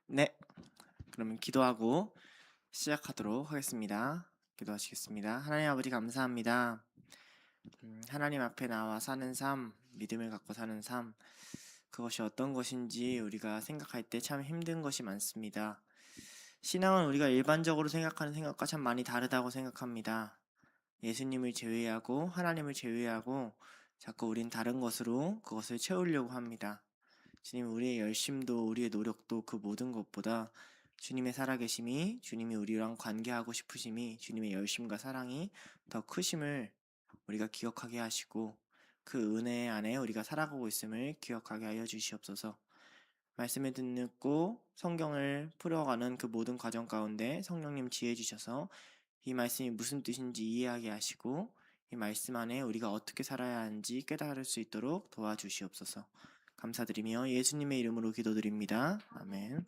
네, 그러면 기도하고 시작하도록 하겠습니다. 기도하시겠습니다. 하나님 아버지 감사합니다. 하나님 앞에 나와 사는 삶, 믿음을 갖고 사는 삶, 그것이 어떤 것인지 우리가 생각할 때 참 힘든 것이 많습니다. 신앙은 우리가 일반적으로 생각하는 생각과 참 많이 다르다고 생각합니다. 예수님을 제외하고 하나님을 제외하고 자꾸 우린 다른 것으로 그것을 채우려고 합니다. 주님, 우리의 열심도 우리의 노력도 그 모든 것보다 주님의 살아계심이, 주님이 우리랑 관계하고 싶으심이, 주님의 열심과 사랑이 더 크심을 우리가 기억하게 하시고, 그 은혜 안에 우리가 살아가고 있음을 기억하게 하여 주시옵소서. 말씀을 듣고 성경을 풀어가는 그 모든 과정 가운데 성령님 지혜 주셔서 이 말씀이 무슨 뜻인지 이해하게 하시고, 이 말씀 안에 우리가 어떻게 살아야 하는지 깨달을 수 있도록 도와주시옵소서. 감사드리며 예수님의 이름으로 기도드립니다. 아멘.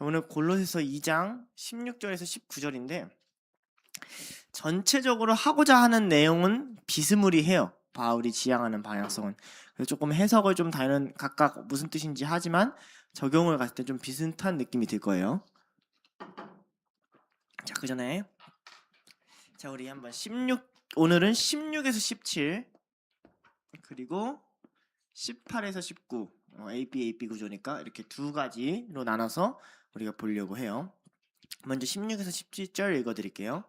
오늘 골로새서 2장 16절에서 19절인데 전체적으로 하고자 하는 내용은 비스무리해요. 바울이 지향하는 방향성은. 그래서 조금 해석을 좀 다른 각각 무슨 뜻인지 하지만 적용을 갔을 때 좀 비슷한 느낌이 들 거예요. 자, 그 전에 우리 한번 오늘은 16에서 17 그리고 18에서 19 AB 구조니까 이렇게 두 가지로 나눠서 우리가 보려고 해요. 먼저 16에서 17절 읽어드릴게요.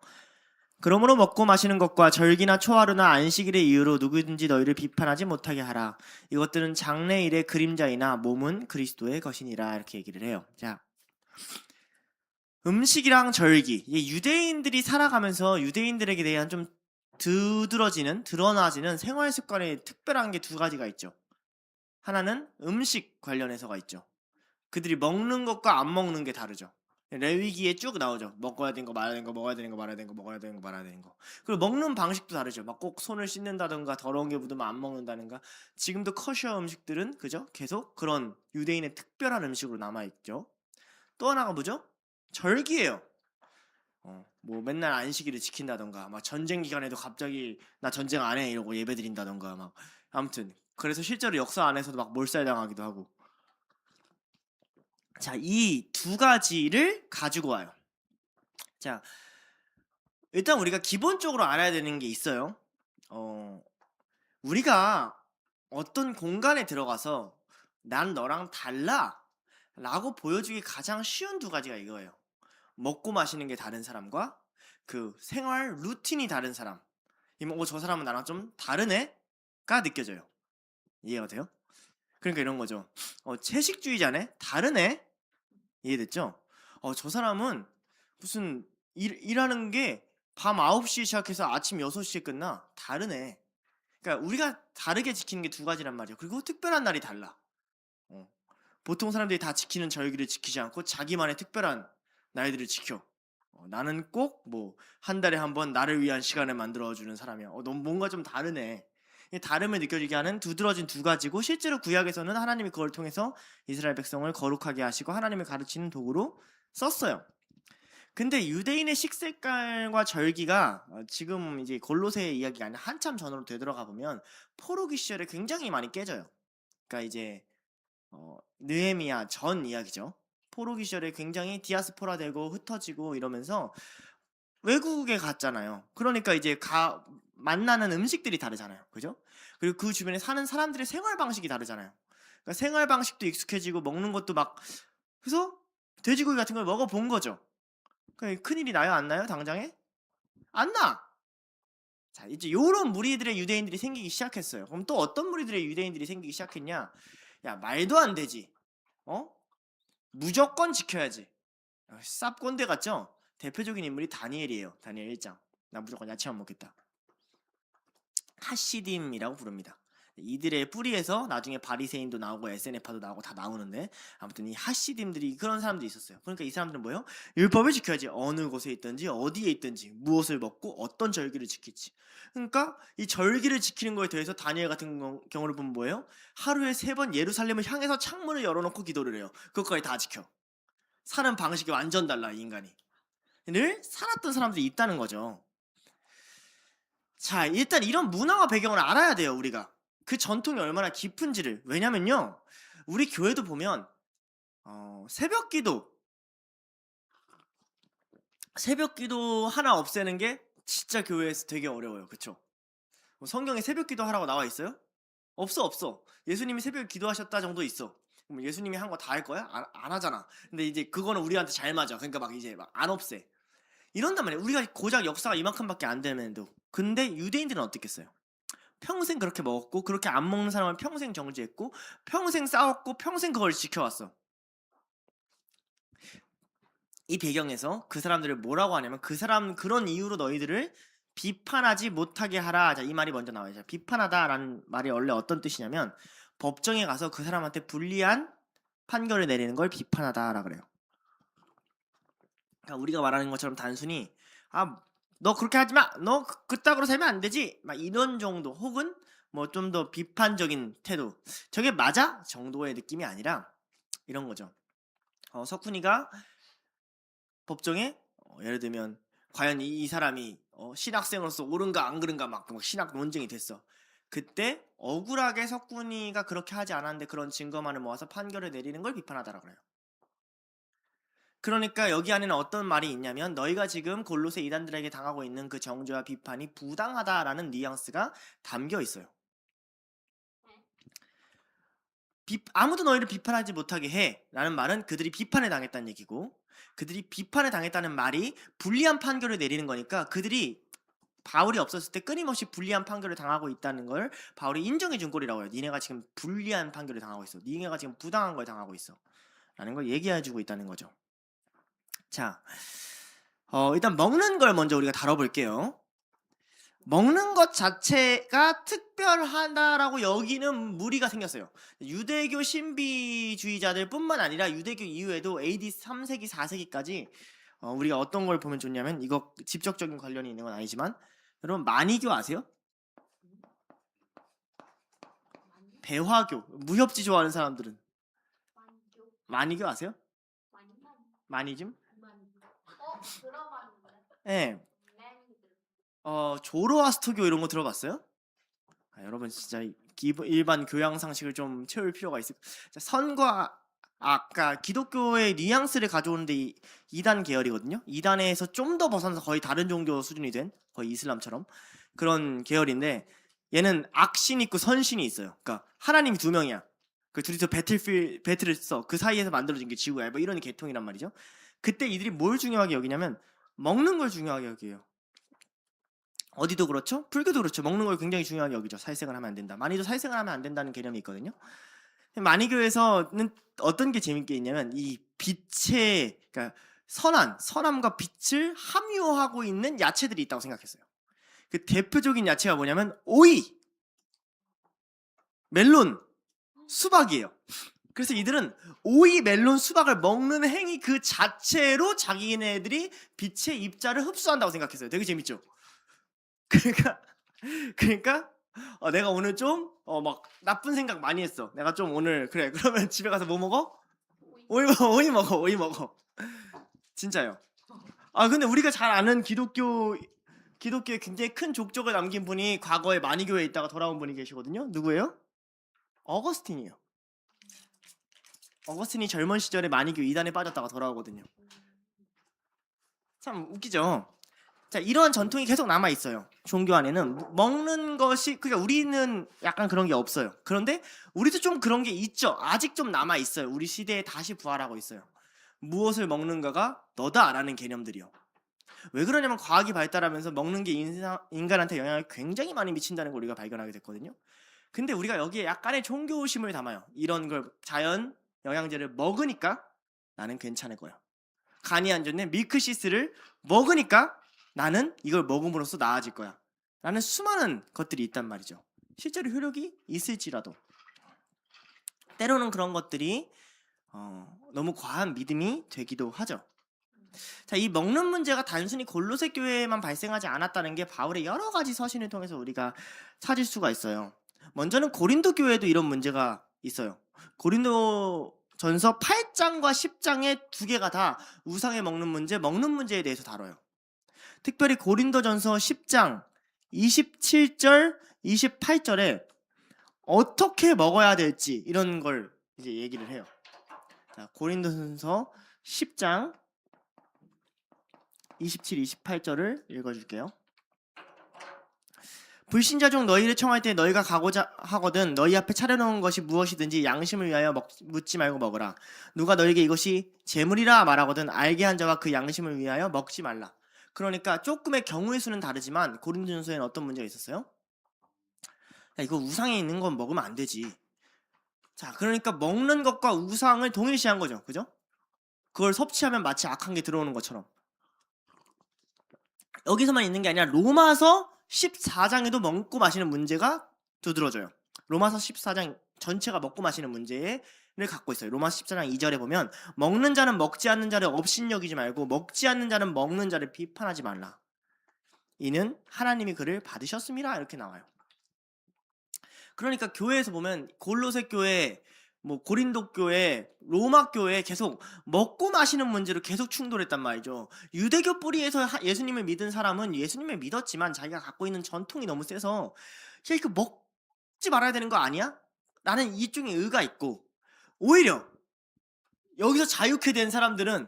그러므로 먹고 마시는 것과 절기나 초하루나 안식일의 이유로 누구든지 너희를 비판하지 못하게 하라. 이것들은 장래일의 그림자이나 몸은 그리스도의 것이니라. 이렇게 얘기를 해요. 자, 음식이랑 절기, 유대인들이 살아가면서 유대인들에게 대한 좀 드러나지는 생활 습관에 특별한 게 두 가지가 있죠. 하나는 음식 관련해서가 있죠. 그들이 먹는 것과 안 먹는 게 다르죠. 레위기에 쭉 나오죠. 먹어야 되는 거, 말아야 되는 거, 먹어야 되는 거, 말아야 되는 거, 먹어야 되는 거, 말아야 되는 거. 그리고 먹는 방식도 다르죠. 막 꼭 손을 씻는다던가 더러운 게 묻으면 안 먹는다든가. 지금도 커셔 음식들은 그죠? 계속 그런 유대인의 특별한 음식으로 남아 있죠. 또 하나가 뭐죠? 절기예요. 뭐 맨날 안식일을 지킨다던가, 막 전쟁 기간에도 갑자기 나 전쟁 안 해 이러고 예배 드린다던가, 막 아무튼 그래서 실제로 역사 안에서도 막 몰살당하기도 하고. 자, 이 두 가지를 가지고 와요. 자, 일단 우리가 기본적으로 알아야 되는 게 있어요. 우리가 어떤 공간에 들어가서 난 너랑 달라 라고 보여주기 가장 쉬운 두 가지가 이거예요. 먹고 마시는 게 다른 사람과 그 생활 루틴이 다른 사람. 저 사람은 나랑 좀 다르네?가 느껴져요. 이해가 돼요? 그러니까 이런 거죠. 채식주의자네? 다르네? 이해됐죠? 저 사람은 무슨 일하는 게 밤 9시에 시작해서 아침 6시에 끝나. 다르네. 그러니까 우리가 다르게 지키는 게 두 가지란 말이에요. 그리고 특별한 날이 달라. 어. 보통 사람들이 다 지키는 절기를 지키지 않고 자기만의 특별한 날들을 지켜. 나는 꼭 뭐 한 달에 한 번 나를 위한 시간을 만들어주는 사람이야. 너무 뭔가 좀 다르네. 이 다름을 느껴지게 하는 두드러진 두 가지고, 실제로 구약에서는 하나님이 그걸 통해서 이스라엘 백성을 거룩하게 하시고 하나님을 가르치는 도구로 썼어요. 근데 유대인의 식색깔과 절기가 지금 이제 골로새의 이야기가 아니라 한참 전으로 되돌아가 보면 포로기 시절에 굉장히 많이 깨져요. 그러니까 이제 느헤미야 전 이야기죠. 포로기 시절에 굉장히 디아스포라 되고 흩어지고 이러면서 외국에 갔잖아요. 그러니까 이제 만나는 음식들이 다르잖아요. 그죠? 그리고 그 주변에 사는 사람들의 생활 방식이 다르잖아요. 그러니까 생활 방식도 익숙해지고 먹는 것도 막, 그래서 돼지고기 같은 걸 먹어본 거죠. 그러니까 큰일이 나요, 안 나요, 당장에? 안 나! 자, 이제 요런 무리들의 유대인들이 생기기 시작했어요. 그럼 또 어떤 무리들의 유대인들이 생기기 시작했냐? 야, 말도 안 되지. 무조건 지켜야지. 쌉꼰대 같죠? 대표적인 인물이 다니엘이에요. 다니엘 1장. 나 무조건 야채만 먹겠다. 하시딤이라고 부릅니다. 이들의 뿌리에서 나중에 바리새인도 나오고 에세네파도 나오고 다 나오는데, 아무튼 이 하시딤들이 그런 사람들이 있었어요. 그러니까 이 사람들은 뭐예요? 율법을 지켜야지. 어느 곳에 있든지 어디에 있든지 무엇을 먹고 어떤 절기를 지킬지. 그러니까 이 절기를 지키는 거에 대해서 다니엘 같은 경우를 보면 뭐예요? 하루에 3번 예루살렘을 향해서 창문을 열어놓고 기도를 해요. 그것까지 다 지켜. 사는 방식이 완전 달라, 이 인간이. 늘 살았던 사람들이 있다는 거죠. 자, 일단 이런 문화와 배경을 알아야 돼요, 우리가. 그 전통이 얼마나 깊은지를. 왜냐면요, 우리 교회도 보면 새벽 기도 하나 없애는 게 진짜 교회에서 되게 어려워요. 그쵸? 성경에 새벽 기도 하라고 나와 있어요? 없어. 예수님이 새벽에 기도하셨다 정도 있어. 그럼 예수님이 한 거 다 할 거야? 안 하잖아. 근데 이제 그거는 우리한테 잘 맞아. 그러니까 막 이제 막 안 없애. 이런단 말이야. 우리가 고작 역사가 이만큼밖에 안 되는데도. 근데 유대인들은 어떻겠어요? 평생 그렇게 먹었고, 그렇게 안 먹는 사람은 평생 정죄했고, 평생 싸웠고, 평생 그걸 지켜왔어. 이 배경에서 그 사람들을 뭐라고 하냐면, 그런 이유로 너희들을 비판하지 못하게 하라. 자, 이 말이 먼저 나와요. 자, 비판하다라는 말이 원래 어떤 뜻이냐면, 법정에 가서 그 사람한테 불리한 판결을 내리는 걸 비판하다라 그래요. 그러니까 우리가 말하는 것처럼 단순히 너 그렇게 하지 마. 너 그따구로 살면 안 되지. 막 이런 정도 혹은 뭐 좀 더 비판적인 태도. 저게 맞아? 정도의 느낌이 아니라 이런 거죠. 석훈이가 법정에 예를 들면 과연 이 사람이 신학생으로서 옳은가 안 그른가 막 신학 논쟁이 됐어. 그때 억울하게 석훈이가 그렇게 하지 않았는데 그런 증거만을 모아서 판결을 내리는 걸 비판하다라고 그래요. 그러니까 여기 안에는 어떤 말이 있냐면 너희가 지금 골로새 이단들에게 당하고 있는 그 정죄와 비판이 부당하다라는 뉘앙스가 담겨 있어요. 아무도 너희를 비판하지 못하게 해 라는 말은 그들이 비판에 당했다는 얘기고, 그들이 비판에 당했다는 말이 불리한 판결을 내리는 거니까 그들이 바울이 없었을 때 끊임없이 불리한 판결을 당하고 있다는 걸 바울이 인정해 준 꼴이라고 해요. 니네가 지금 불리한 판결을 당하고 있어. 니네가 지금 부당한 걸 당하고 있어. 라는 걸 얘기해 주고 있다는 거죠. 자, 일단 먹는 걸 먼저 우리가 다뤄볼게요. 먹는 것 자체가 특별하다라고 여기는 무리가 생겼어요. 유대교 신비주의자들 뿐만 아니라 유대교 이후에도 AD 3세기, 4세기까지 우리가 어떤 걸 보면 좋냐면, 이거 직접적인 관련이 있는 건 아니지만, 여러분 마니교 아세요? 배화교, 무협지 좋아하는 사람들은 마니교 아세요? 마니즘? 네. 조로아스터교 이런 거 들어봤어요? 여러분 진짜 일반 교양 상식을 좀 채울 필요가 있을. 선과 아까 기독교의 뉘앙스를 가져오는데 이단 계열이거든요. 이단에서 좀 더 벗어나서 거의 다른 종교 수준이 된, 거의 이슬람처럼 그런 계열인데, 얘는 악신 있고 선신이 있어요. 그러니까 하나님이 두 명이야. 그 둘이서 배틀을 써. 그 사이에서 만들어진 게 지구야. 뭐 이런 계통이란 말이죠. 그때 이들이 뭘 중요하게 여기냐면 먹는 걸 중요하게 여겨요. 어디도 그렇죠? 불교도 그렇죠. 먹는 걸 굉장히 중요하게 여기죠. 살생을 하면 안 된다. 많이도 살생을 하면 안 된다는 개념이 있거든요. 마니교에서는 어떤 게 재밌게 있냐면, 이 빛의, 그러니까 선함과 빛을 함유하고 있는 야채들이 있다고 생각했어요. 그 대표적인 야채가 뭐냐면 오이, 멜론, 수박이에요. 그래서 이들은 오이, 멜론, 수박을 먹는 행위 그 자체로 자기네들이 빛의 입자를 흡수한다고 생각했어요. 되게 재밌죠? 그러니까 내가 오늘 좀 막 나쁜 생각 많이 했어. 내가 좀 오늘 그래. 그러면 집에 가서 뭐 먹어? 오이 먹어. 진짜요. 근데 우리가 잘 아는 기독교에 굉장히 큰 족적을 남긴 분이 과거에 마니교에 있다가 돌아온 분이 계시거든요. 누구예요? 어거스틴이에요. 어거스틴이 젊은 시절에 마니교 이단에 빠졌다가 돌아오거든요. 참 웃기죠. 자, 이러한 전통이 계속 남아 있어요. 종교 안에는 먹는 것이, 그러니까 우리는 약간 그런 게 없어요. 그런데 우리도 좀 그런 게 있죠. 아직 좀 남아 있어요. 우리 시대에 다시 부활하고 있어요. 무엇을 먹는가가 너다라는 개념들이요. 왜 그러냐면 과학이 발달하면서 먹는 게 인간한테 영향을 굉장히 많이 미친다는 걸 우리가 발견하게 됐거든요. 근데 우리가 여기에 약간의 종교심을 담아요. 이런 걸 자연 영양제를 먹으니까 나는 괜찮을 거야. 간이 안 좋네 밀크시스를 먹으니까 나는 이걸 먹음으로써 나아질 거야 라는 수많은 것들이 있단 말이죠. 실제로 효력이 있을지라도 때로는 그런 것들이 너무 과한 믿음이 되기도 하죠. 자, 이 먹는 문제가 단순히 골로새 교회에만 발생하지 않았다는 게 바울의 여러 가지 서신을 통해서 우리가 찾을 수가 있어요. 먼저는 고린도 교회에도 이런 문제가 있어요. 고린도 전서 8장과 10장의 두 개가 다 우상에 먹는 문제에 대해서 다뤄요. 특별히 고린도전서 10장 27절, 28절에 어떻게 먹어야 될지 이런 걸 이제 얘기를 해요. 자, 고린도전서 10장 27, 28절을 읽어줄게요. 불신자 중 너희를 청할 때 너희가 가고자 하거든 너희 앞에 차려놓은 것이 무엇이든지 양심을 위하여 묻지 말고 먹으라. 누가 너희에게 이것이 재물이라 말하거든 알게 한 자와 그 양심을 위하여 먹지 말라. 그러니까 조금의 경우의 수는 다르지만 고린도전서에는 어떤 문제가 있었어요? 야, 이거 우상에 있는 건 먹으면 안 되지. 자, 그러니까 먹는 것과 우상을 동일시한 거죠. 그죠? 그걸 섭취하면 마치 악한 게 들어오는 것처럼. 여기서만 있는 게 아니라 로마서 14장에도 먹고 마시는 문제가 두드러져요. 로마서 14장 전체가 먹고 마시는 문제를 갖고 있어요. 로마서 14장 2절에 보면 먹는 자는 먹지 않는 자를 업신여기지 말고 먹지 않는 자는 먹는 자를 비판하지 말라. 이는 하나님이 그를 받으셨습니다. 이렇게 나와요. 그러니까 교회에서 보면 골로새 교회, 고린도 교회, 로마 교회 계속 먹고 마시는 문제로 계속 충돌했단 말이죠. 유대교 뿌리에서 예수님을 믿은 사람은 예수님을 믿었지만 자기가 갖고 있는 전통이 너무 세서 야, 이거 먹지 말아야 되는 거 아니야? 라는 이쪽에 의가 있고, 오히려 여기서 자유케 된 사람들은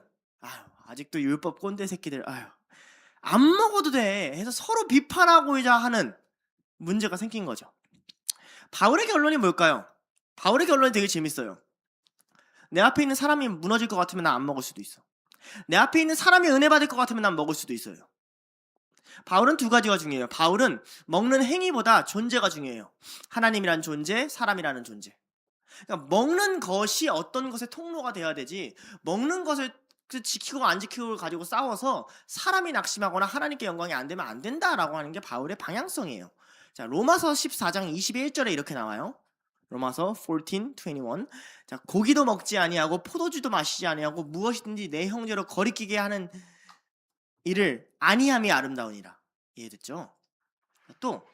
아직도 율법 꼰대 새끼들 안 먹어도 돼 해서 서로 비판하고자 하는 문제가 생긴 거죠. 바울의 결론이 뭘까요? 바울의 결론이 되게 재밌어요. 내 앞에 있는 사람이 무너질 것 같으면 난 안 먹을 수도 있어. 내 앞에 있는 사람이 은혜 받을 것 같으면 난 먹을 수도 있어요. 바울은 두 가지가 중요해요. 바울은 먹는 행위보다 존재가 중요해요. 하나님이란 존재, 사람이라는 존재. 그러니까 먹는 것이 어떤 것의 통로가 돼야 되지, 먹는 것을 지키고 안 지키고를 가지고 싸워서 사람이 낙심하거나 하나님께 영광이 안 되면 안 된다라고 하는 게 바울의 방향성이에요. 자, 로마서 14장 21절에 이렇게 나와요. 로마서 14:21. 자, 고기도 먹지 아니하고 포도주도 마시지 아니하고 무엇이든지 내 형제로 거리끼게 하는 일을 아니함이 아름다우니라. 이해됐죠? 또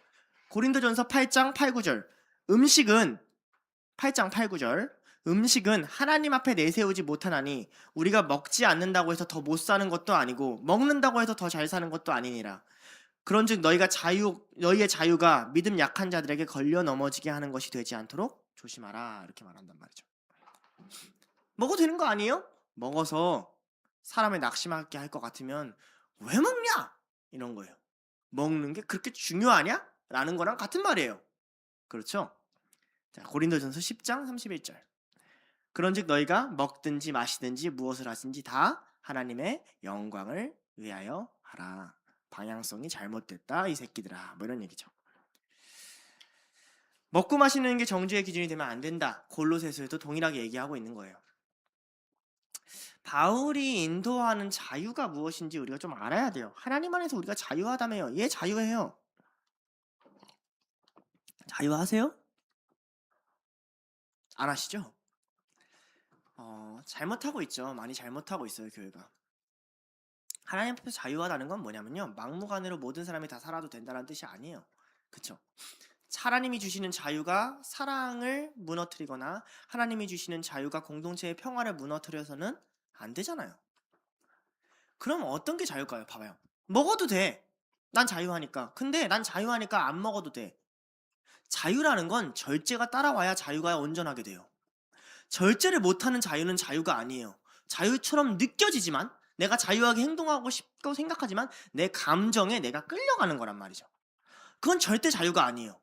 고린도전서 8장 8, 9절. 음식은 8장 8, 9절. 음식은 하나님 앞에 내세우지 못하나니 우리가 먹지 않는다고 해서 더 못 사는 것도 아니고 먹는다고 해서 더 잘 사는 것도 아니니라. 그런즉 너희의 자유가 믿음 약한 자들에게 걸려 넘어지게 하는 것이 되지 않도록 조심하라. 이렇게 말한단 말이죠. 먹어도 되는 거 아니에요? 먹어서 사람을 낙심하게 할 것 같으면 왜 먹냐? 이런 거예요. 먹는 게 그렇게 중요하냐? 라는 거랑 같은 말이에요. 그렇죠? 자, 고린도전서 10장 31절. 그런즉 너희가 먹든지 마시든지 무엇을 하든지 다 하나님의 영광을 위하여 하라. 방향성이 잘못됐다 이 새끼들아, 이런 얘기죠. 먹고 마시는 게 정죄의 기준이 되면 안 된다. 골로새서에도 동일하게 얘기하고 있는 거예요. 바울이 인도하는 자유가 무엇인지 우리가 좀 알아야 돼요. 하나님 안에서 우리가 자유하다며요. 예, 자유해요. 자유하세요? 안 하시죠? 잘못하고 있죠. 많이 잘못하고 있어요, 교회가. 하나님 앞에서 자유하다는 건 뭐냐면요, 막무가내로 모든 사람이 다 살아도 된다는 뜻이 아니에요. 그쵸? 하나님이 주시는 자유가 사랑을 무너뜨리거나 하나님이 주시는 자유가 공동체의 평화를 무너뜨려서는 안 되잖아요. 그럼 어떤 게 자유일까요? 봐봐요. 먹어도 돼. 난 자유하니까. 근데 난 자유하니까 안 먹어도 돼. 자유라는 건 절제가 따라와야 자유가 온전하게 돼요. 절제를 못하는 자유는 자유가 아니에요. 자유처럼 느껴지지만, 내가 자유하게 행동하고 싶고 생각하지만 내 감정에 내가 끌려가는 거란 말이죠. 그건 절대 자유가 아니에요.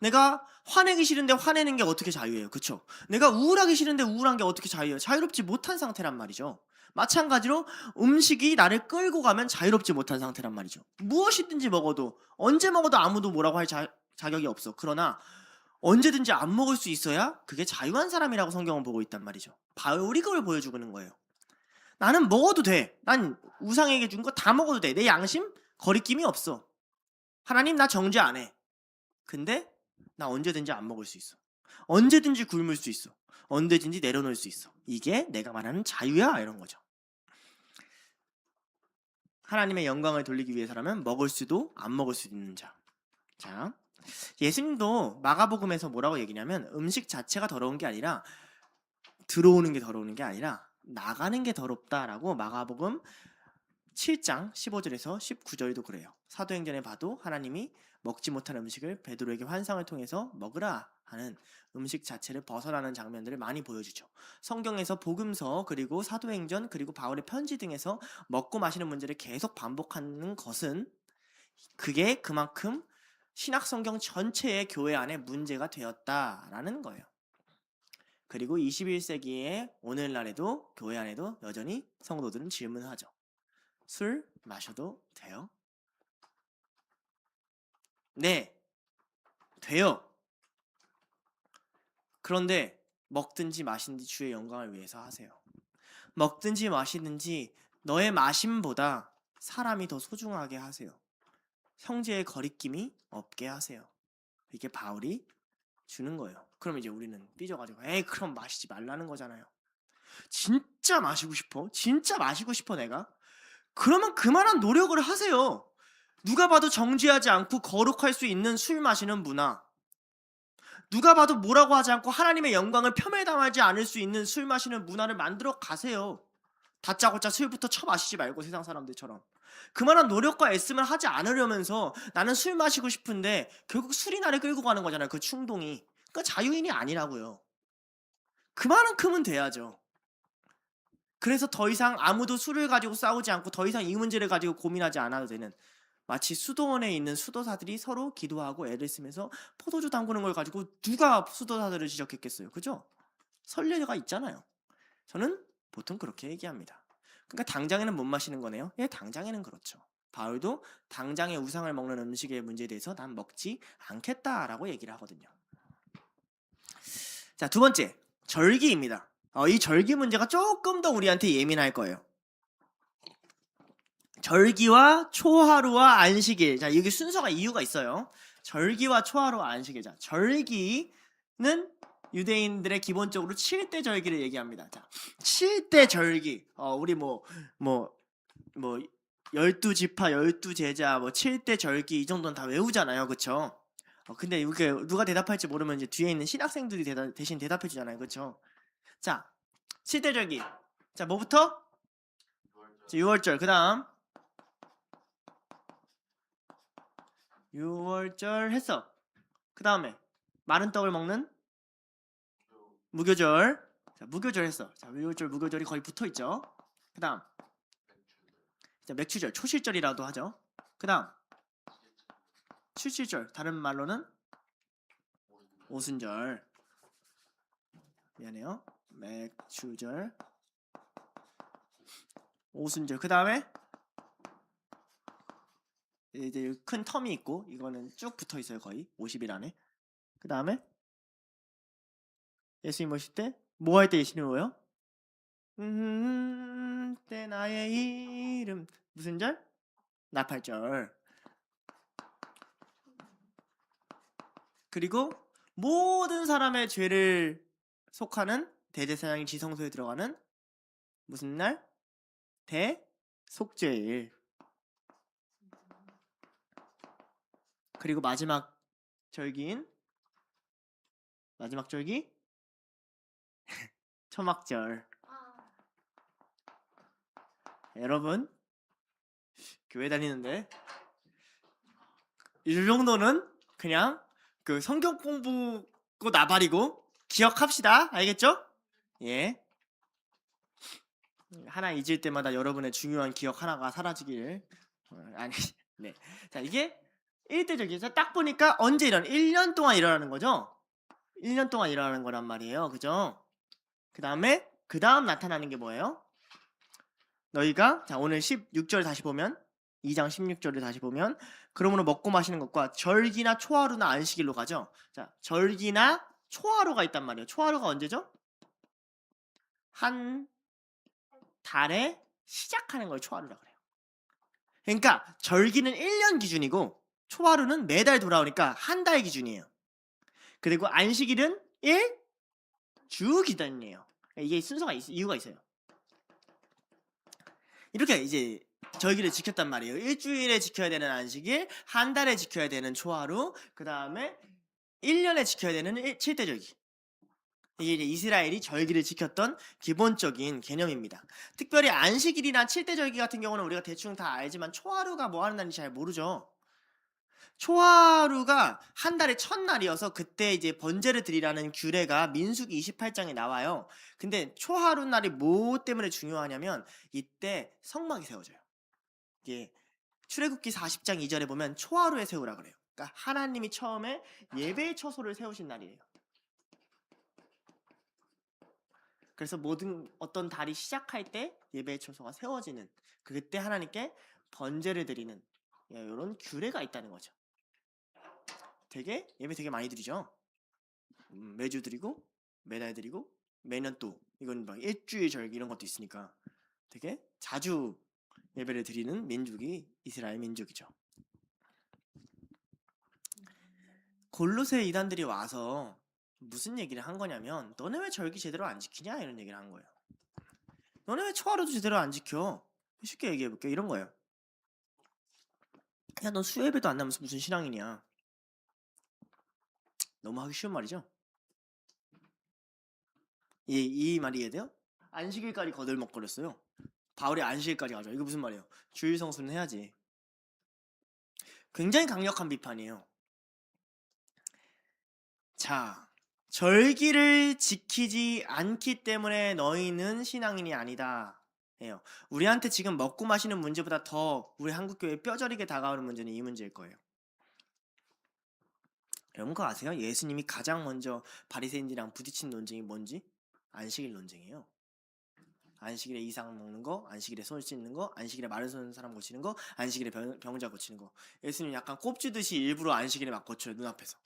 내가 화내기 싫은데 화내는 게 어떻게 자유예요? 그쵸? 내가 우울하기 싫은데 우울한 게 어떻게 자유예요? 자유롭지 못한 상태란 말이죠. 마찬가지로 음식이 나를 끌고 가면 자유롭지 못한 상태란 말이죠. 무엇이든지 먹어도, 언제 먹어도 아무도 뭐라고 할 자격이 없어. 그러나 언제든지 안 먹을 수 있어야 그게 자유한 사람이라고 성경은 보고 있단 말이죠. 바울이 그걸 보여주는 거예요. 나는 먹어도 돼. 난 우상에게 준 거 다 먹어도 돼. 내 양심 거리낌이 없어. 하나님 나 정죄 안 해. 근데 나 언제든지 안 먹을 수 있어. 언제든지 굶을 수 있어. 언제든지 내려놓을 수 있어. 이게 내가 말하는 자유야, 이런 거죠. 하나님의 영광을 돌리기 위해서라면 먹을 수도 안 먹을 수 있는 자. 자, 예수님도 마가복음에서 뭐라고 얘기냐면 음식 자체가 더러운 게 아니라 들어오는 게 더러운 게 아니라 나가는 게 더럽다라고 마가복음 7장 15절에서 19절도 그래요. 사도행전에 봐도 하나님이 먹지 못한 음식을 베드로에게 환상을 통해서 먹으라 하는 음식 자체를 벗어나는 장면들을 많이 보여주죠. 성경에서 복음서 그리고 사도행전 그리고 바울의 편지 등에서 먹고 마시는 문제를 계속 반복하는 것은 그게 그만큼 신약 성경 전체의 교회 안에 문제가 되었다라는 거예요. 그리고 21세기의 오늘날에도 교회 안에도 여전히 성도들은 질문하죠. 술 마셔도 돼요? 네, 돼요. 그런데 먹든지 마시든지 주의 영광을 위해서 하세요. 먹든지 마시든지 너의 마심보다 사람이 더 소중하게 하세요. 형제의 거리낌이 없게 하세요. 이게 바울이 주는 거예요. 그럼 이제 우리는 삐져가지고 에이 그럼 마시지 말라는 거잖아요. 진짜 마시고 싶어? 진짜 마시고 싶어 내가? 그러면 그만한 노력을 하세요. 누가 봐도 정죄하지 않고 거룩할 수 있는 술 마시는 문화, 누가 봐도 뭐라고 하지 않고 하나님의 영광을 폄훼당하지 않을 수 있는 술 마시는 문화를 만들어 가세요. 다짜고짜 술부터 처마시지 말고 세상 사람들처럼. 그만한 노력과 애씀을 하지 않으려면서 나는 술 마시고 싶은데 결국 술이 나를 끌고 가는 거잖아요. 그 충동이. 그러니까 자유인이 아니라고요. 그만큼은 돼야죠. 그래서 더 이상 아무도 술을 가지고 싸우지 않고 더 이상 이 문제를 가지고 고민하지 않아도 되는, 마치 수도원에 있는 수도사들이 서로 기도하고 애를 쓰면서 포도주 담그는 걸 가지고 누가 수도사들을 지적했겠어요. 그죠? 선례가 있잖아요. 저는 보통 그렇게 얘기합니다. 그러니까 당장에는 못 마시는 거네요. 예, 당장에는 그렇죠. 바울도 당장의 우상을 먹는 음식의 문제에 대해서 난 먹지 않겠다라고 얘기를 하거든요. 자, 두 번째, 절기입니다. 이 절기 문제가 조금 더 우리한테 예민할 거예요. 절기와 초하루와 안식일. 자, 여기 순서가 이유가 있어요. 절기와 초하루와 안식일. 자, 절기는 유대인들의 기본적으로 7대 절기를 얘기합니다. 자, 7대 절기. 우리 12지파, 12제자, 7대 절기 이 정도는 다 외우잖아요. 그쵸? 근데 이게 누가 대답할지 모르면 이제 뒤에 있는 신학생들이 대신 대답해 주잖아요. 그쵸? 자, 7대 절기. 자, 뭐부터? 6월절. 그 다음 6월절 했어. 그 다음에 마른 떡을 먹는 무교절. 자, 무교절 했어. 자, 6월절 무교절이 거의 붙어있죠. 그 다음 맥추절, 초실절이라도 하죠. 그 다음 칠칠절, 다른 말로는 오순절. 미안해요. 맥추절, 오순절. 그 다음에 이제 큰 텀이 있고 이거는 쭉 붙어 있어요. 거의 50일 안에. 그 다음에 예수님 오실 때 뭐 할 때 예수님 오요? 때 나의 이름 무슨 절? 나팔절. 그리고 모든 사람의 죄를 속하는 대제사장이 지성소에 들어가는 무슨 날? 대속죄일. 그리고 마지막 절기 초막절. 여러분 교회 다니는데 이 정도는 그냥 그 성경 공부고 나발이고 기억합시다. 알겠죠? 예. 하나 잊을 때마다 여러분의 중요한 기억 하나가 사라지길. 아니, 네. 자, 이게 1대적이죠. 딱 보니까 언제 1년 동안 일어나는 거죠? 1년 동안 일어나는 거란 말이에요. 그죠? 그 다음 나타나는 게 뭐예요? 너희가, 자, 오늘 16절 다시 보면, 2장 16절을 다시 보면, 그러므로 먹고 마시는 것과 절기나 초하루나 안식일로 가죠. 자, 절기나 초하루가 있단 말이에요. 초하루가 언제죠? 한 달에 시작하는 걸 초하루라 그래요. 그러니까 절기는 1년 기준이고 초하루는 매달 돌아오니까 한 달 기준이에요. 그리고 안식일은 1주 기준이에요. 이게 순서가 이유가 있어요. 이렇게 이제 절기를 지켰단 말이에요. 일주일에 지켜야 되는 안식일, 한 달에 지켜야 되는 초하루, 그 다음에 1년에 지켜야 되는 7대 절기. 이게 이제 이스라엘이 절기를 지켰던 기본적인 개념입니다. 특별히 안식일이나 칠대절기 같은 경우는 우리가 대충 다 알지만 초하루가 뭐 하는 날인지 잘 모르죠. 초하루가 한 달의 첫날이어서 그때 이제 번제를 드리라는 규례가 민수기 28장에 나와요. 근데 초하루 날이 뭐 때문에 중요하냐면 이때 성막이 세워져요. 이게 출애굽기 40장 2절에 보면 초하루에 세우라 그래요. 그러니까 하나님이 처음에 예배의 처소를 세우신 날이에요. 그래서 모든 어떤 달이 시작할 때 예배의 처소가 세워지는, 그때 하나님께 번제를 드리는 이런 규례가 있다는 거죠. 예배 되게 많이 드리죠. 매주 드리고 매달 드리고 매년 또 이건 막 일주일 절기 이런 것도 있으니까 되게 자주 예배를 드리는 민족이 이스라엘 민족이죠. 골로새 이단들이 와서 무슨 얘기를 한 거냐면 너네 왜 절기 제대로 안 지키냐 이런 얘기를 한 거예요. 너네 왜 초하루도 제대로 안 지켜? 쉽게 얘기해볼게. 이런 거예요. 야, 넌 수예배도 안 나면서 무슨 신앙이냐? 너무 하기 쉬운 말이죠. 이 말이 이해돼요? 안식일까지 거들먹거렸어요. 바울이 안식일까지 가죠. 이거 무슨 말이에요? 주일 성수는 해야지. 굉장히 강력한 비판이에요. 자, 절기를 지키지 않기 때문에 너희는 신앙인이 아니다. 예요. 우리한테 지금 먹고 마시는 문제보다 더 우리 한국교회에 뼈저리게 다가오는 문제는 이 문제일 거예요. 여러분 그거 아세요? 예수님이 가장 먼저 바리새인들이랑 부딪힌 논쟁이 뭔지? 안식일 논쟁이에요. 안식일에 이상 먹는 거, 안식일에 손 씻는 거, 안식일에 마른 손 사람 고치는 거, 안식일에 병자 고치는 거. 예수님 약간 꼽주듯이 일부러 안식일에 막 고쳐요, 눈앞에서.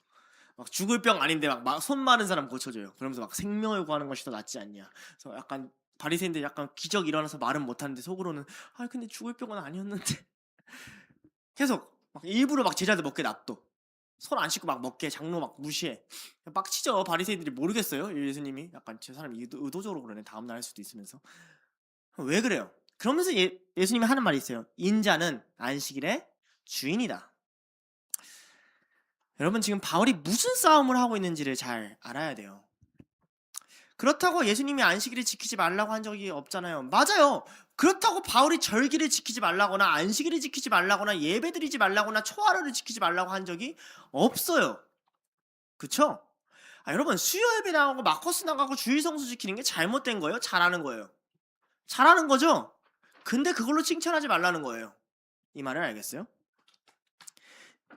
막 죽을 병 아닌데 막 손 마른 사람 고쳐줘요. 그러면서 막 생명을 구하는 것이 더 낫지 않냐. 그래서 약간 바리새인들 약간 기적 일어나서 말은 못하는데 속으로는 아 근데 죽을 병은 아니었는데 계속 막 일부러 막 제자들 먹게 놔둬. 손 안 씻고 막 먹게 장로 막 무시해. 빡치죠. 바리새인들이 모르겠어요. 예수님이 약간 저 사람이 의도적으로 그러네. 다음날 할 수도 있으면서 왜 그래요? 그러면서 예수님이 하는 말이 있어요. 인자는 안식일의 주인이다. 여러분 지금 바울이 무슨 싸움을 하고 있는지를 잘 알아야 돼요. 그렇다고 예수님이 안식일을 지키지 말라고 한 적이 없잖아요. 맞아요. 그렇다고 바울이 절기를 지키지 말라거나 안식일을 지키지 말라거나 예배드리지 말라거나 초하루를 지키지 말라고 한 적이 없어요. 그쵸? 여러분 수요 예배 나가고 마커스 나가고 주일 성수 지키는 게 잘못된 거예요? 잘하는 거예요? 잘하는 거죠? 근데 그걸로 칭찬하지 말라는 거예요. 이 말을 알겠어요?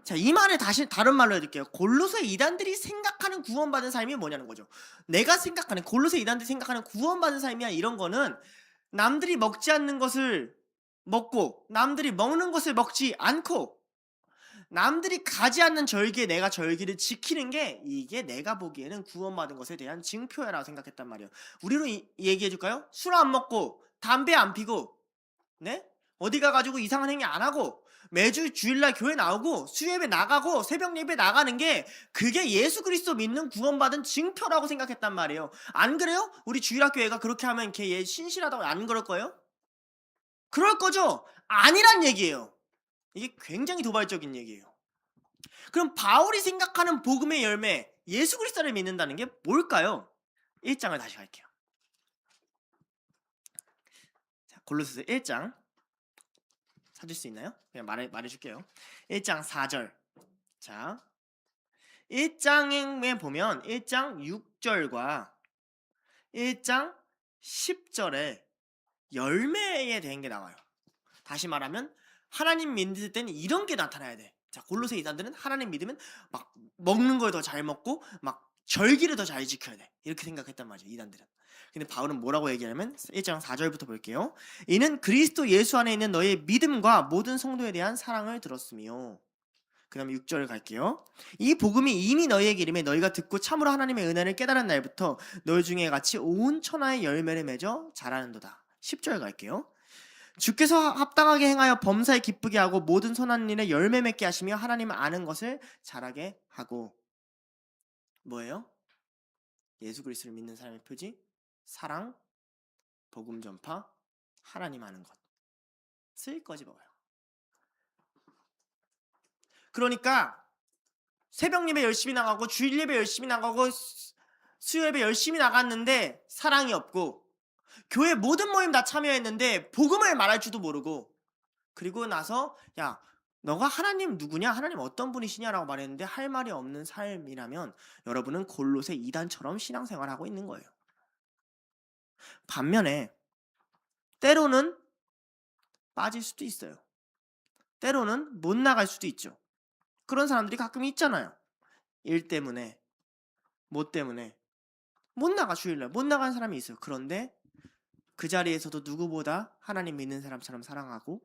자, 이 말을 다시 다른 말로 해줄게요. 골로새 이단들이 생각하는 구원받은 삶이 뭐냐는 거죠. 내가 생각하는 골로새 이단들이 생각하는 구원받은 삶이야 이런 거는 남들이 먹지 않는 것을 먹고 남들이 먹는 것을 먹지 않고 남들이 가지 않는 절기에 내가 절기를 지키는 게 이게 내가 보기에는 구원받은 것에 대한 증표야라고 생각했단 말이에요. 우리로 얘기해 줄까요? 술 안 먹고 담배 안 피고 네? 어디 가가지고 이상한 행위 안 하고 매주 주일날 교회 나오고 수요예배 나가고 새벽 예배 나가는 게 그게 예수 그리스도 믿는 구원받은 증표라고 생각했단 말이에요. 안 그래요? 우리 주일학교애가 그렇게 하면 걔 신실하다고 안 그럴 거예요? 그럴 거죠? 아니란 얘기예요. 이게 굉장히 도발적인 얘기예요. 그럼 바울이 생각하는 복음의 열매 예수 그리스도를 믿는다는 게 뭘까요? 1장을 다시 갈게요. 자, 골로새서 1장 찾을 수 있나요? 그냥 말해줄게요. 1장 4절. 자, 1장에 보면 1장 6절과 1장 10절에 열매에 대한 게 나와요. 다시 말하면 하나님 믿을 때는 이런 게 나타나야 돼. 자, 골로새 이단들은 하나님 믿으면 막 먹는 걸 더 잘 먹고 막 절기를 더 잘 지켜야 돼. 이렇게 생각했단 말이죠. 이단들은. 근데 바울은 뭐라고 얘기하냐면 1장 4절부터 볼게요. 이는 그리스도 예수 안에 있는 너의 믿음과 모든 성도에 대한 사랑을 들었으며 그 다음에 6절 갈게요. 이 복음이 이미 너희에게 이름에 너희가 듣고 참으로 하나님의 은혜를 깨달은 날부터 너희 중에 같이 온 천하의 열매를 맺어 자라는도다. 10절 갈게요. 주께서 합당하게 행하여 범사에 기쁘게 하고 모든 선한 일에 열매 맺게 하시며 하나님을 아는 것을 잘하게 하고 뭐예요? 예수 그리스도를 믿는 사람의 표지 사랑, 복음 전파, 하나님 아는 것을 꺼집어요. 그러니까 새벽 예배 열심히 나가고 주일 예배 열심히 나가고 수요예배 열심히 나갔는데 사랑이 없고, 교회 모든 모임 다 참여했는데 복음을 말할 줄도 모르고, 그리고 나서 야 너가 하나님 누구냐? 하나님 어떤 분이시냐라고 말했는데 할 말이 없는 삶이라면 여러분은 골로새 2단처럼 신앙생활하고 있는 거예요. 반면에 때로는 빠질 수도 있어요. 때로는 못 나갈 수도 있죠. 그런 사람들이 가끔 있잖아요. 일 때문에, 뭐 때문에 못 나가, 주일날 못 나가는 사람이 있어요. 그런데 그 자리에서도 누구보다 하나님 믿는 사람처럼 사랑하고,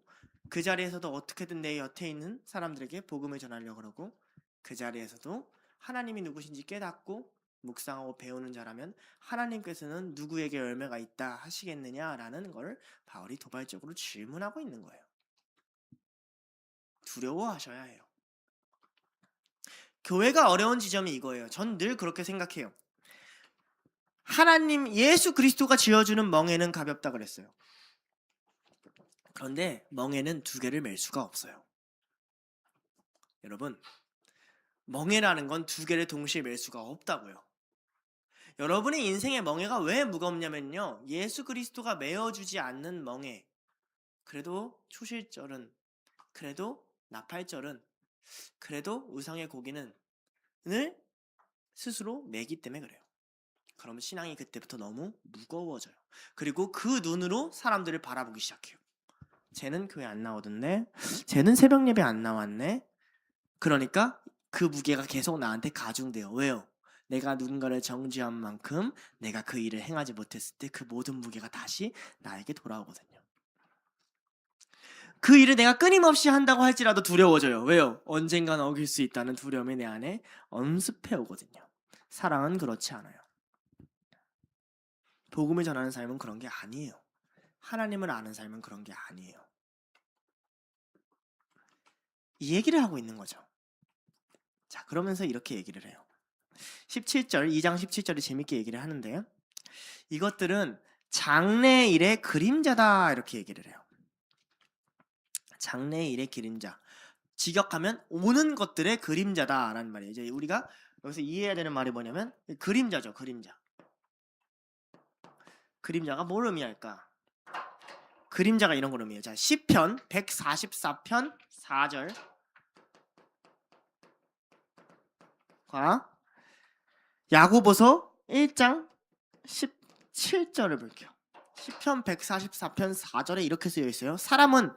그 자리에서도 어떻게든 내 옆에 있는 사람들에게 복음을 전하려고 그러고, 그 자리에서도 하나님이 누구신지 깨닫고 묵상하고 배우는 자라면 하나님께서는 누구에게 열매가 있다 하시겠느냐라는 걸 바울이 도발적으로 질문하고 있는 거예요. 두려워하셔야 해요. 교회가 어려운 지점이 이거예요. 전 늘 그렇게 생각해요. 하나님 예수 그리스도가 지어주는 멍에는 가볍다 그랬어요. 그런데 멍에는 두 개를 맬 수가 없어요. 여러분, 멍에라는 건 두 개를 동시에 맬 수가 없다고요. 여러분의 인생의 멍에가 왜 무겁냐면요, 예수 그리스도가 메어주지 않는 멍에, 그래도 초실절은, 그래도 나팔절은, 그래도 우상의 고기는 을 스스로 매기 때문에 그래요. 그러면 신앙이 그때부터 너무 무거워져요. 그리고 그 눈으로 사람들을 바라보기 시작해요. 쟤는 교회 안 나오던데, 쟤는 새벽 예배 안 나왔네. 그러니까 그 무게가 계속 나한테 가중돼요. 왜요? 내가 누군가를 정죄한 만큼 내가 그 일을 행하지 못했을 때 그 모든 무게가 다시 나에게 돌아오거든요. 그 일을 내가 끊임없이 한다고 할지라도 두려워져요. 왜요? 언젠간 어길 수 있다는 두려움이 내 안에 엄습해 오거든요. 사랑은 그렇지 않아요. 복음을 전하는 삶은 그런 게 아니에요. 하나님을 아는 삶은 그런 게 아니에요. 이 얘기를 하고 있는 거죠. 자, 그러면서 이렇게 얘기를 해요. 17절, 2장 17절이 재밌게 얘기를 하는데요. 이것들은 장래일의 그림자다 이렇게 얘기를 해요. 장래일의 그림자. 직역하면 오는 것들의 그림자다라는 말이에요. 이제 우리가 여기서 이해해야 되는 말이 뭐냐면 그림자죠, 그림자. 그림자가 뭘 의미할까? 그림자가 이런 걸 의미해요. 자, 시편 144편 4절과 야고보서 1장 17절을 볼게요. 시편 144편 4절에 이렇게 쓰여 있어요. 사람은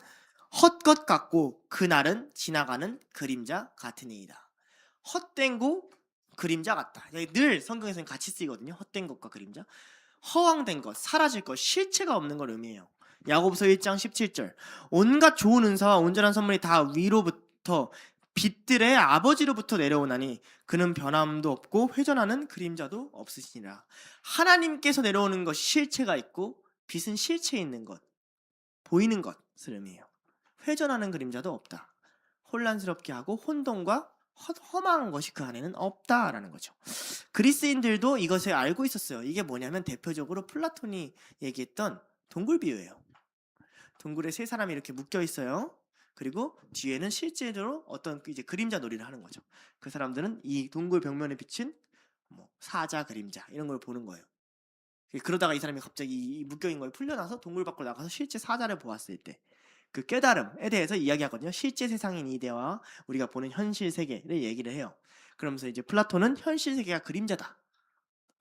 헛것 같고 그날은 지나가는 그림자 같으니이다. 헛된 거 그림자 같다. 늘 성경에서는 같이 쓰이거든요. 헛된 것과 그림자. 허황된 것, 사라질 것, 실체가 없는 걸 의미해요. 야고보서 1장 17절. 온갖 좋은 은사와 온전한 선물이 다 위로부터 빛들의 아버지로부터 내려오나니 그는 변함도 없고 회전하는 그림자도 없으시니라. 하나님께서 내려오는 것이 실체가 있고 빛은 실체 있는 것, 보이는 것을 의미해요. 회전하는 그림자도 없다. 혼란스럽게 하고 혼돈과 험한 것이 그 안에는 없다라는 거죠. 그리스인들도 이것을 알고 있었어요. 이게 뭐냐면 대표적으로 플라톤이 얘기했던 동굴 비유예요. 동굴에 세 사람이 이렇게 묶여 있어요. 그리고 뒤에는 실제로 어떤 이제 그림자 놀이를 하는 거죠. 그 사람들은 이 동굴 벽면에 비친 뭐 사자 그림자 이런 걸 보는 거예요. 그러다가 이 사람이 갑자기 묶여 있는 걸 풀려나서 동굴 밖으로 나가서 실제 사자를 보았을 때 그 깨달음에 대해서 이야기하거든요. 실제 세상인 이데와 우리가 보는 현실 세계를 얘기를 해요. 그러면서 이제 플라톤은 현실 세계가 그림자다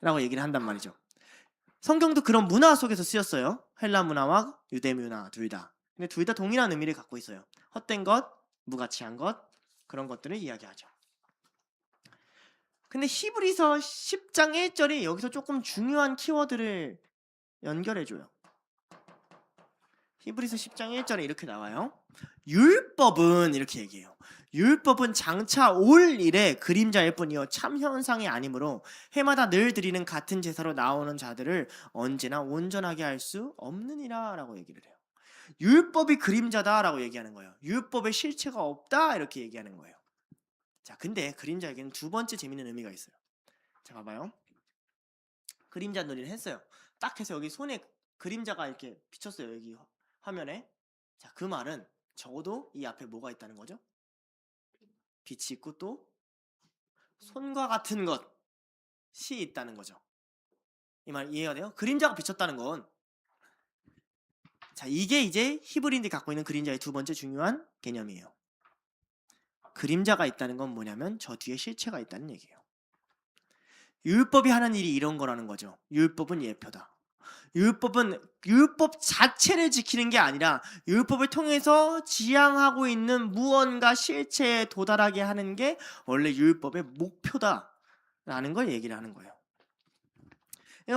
라고 얘기를 한단 말이죠. 성경도 그런 문화 속에서 쓰였어요. 헬라 문화와 유대 문화 둘 다. 근데 둘 다 동일한 의미를 갖고 있어요. 헛된 것, 무가치한 것, 그런 것들을 이야기하죠. 근데 히브리서 10장 1절이 여기서 조금 중요한 키워드를 연결해줘요. 히브리서 10장 1절에 이렇게 나와요. 율법은 이렇게 얘기해요. 율법은 장차 올 일의 그림자일 뿐이요 참 현상이 아니므로 해마다 늘 드리는 같은 제사로 나오는 자들을 언제나 온전하게 할 수 없느니라 라고 얘기를 해요. 율법이 그림자다라고 얘기하는 거예요. 율법의 실체가 없다 이렇게 얘기하는 거예요. 자, 근데 그림자에게는 두 번째 재밌는 의미가 있어요. 자, 봐봐요. 그림자 놀이를 했어요. 딱 해서 여기 손에 그림자가 이렇게 비쳤어요. 여기 화면에. 자, 그 말은 적어도 이 앞에 뭐가 있다는 거죠? 빛이 있고 또 손과 같은 것이 있다는 거죠. 이 말 이해가 돼요? 그림자가 비쳤다는 건, 자, 이게 이제 히브리인들이 갖고 있는 그림자의 두 번째 중요한 개념이에요. 그림자가 있다는 건 뭐냐면 저 뒤에 실체가 있다는 얘기예요. 율법이 하는 일이 이런 거라는 거죠. 율법은 예표다. 율법은 율법 자체를 지키는 게 아니라 율법을 통해서 지향하고 있는 무언가 실체에 도달하게 하는 게 원래 율법의 목표다라는 걸 얘기를 하는 거예요.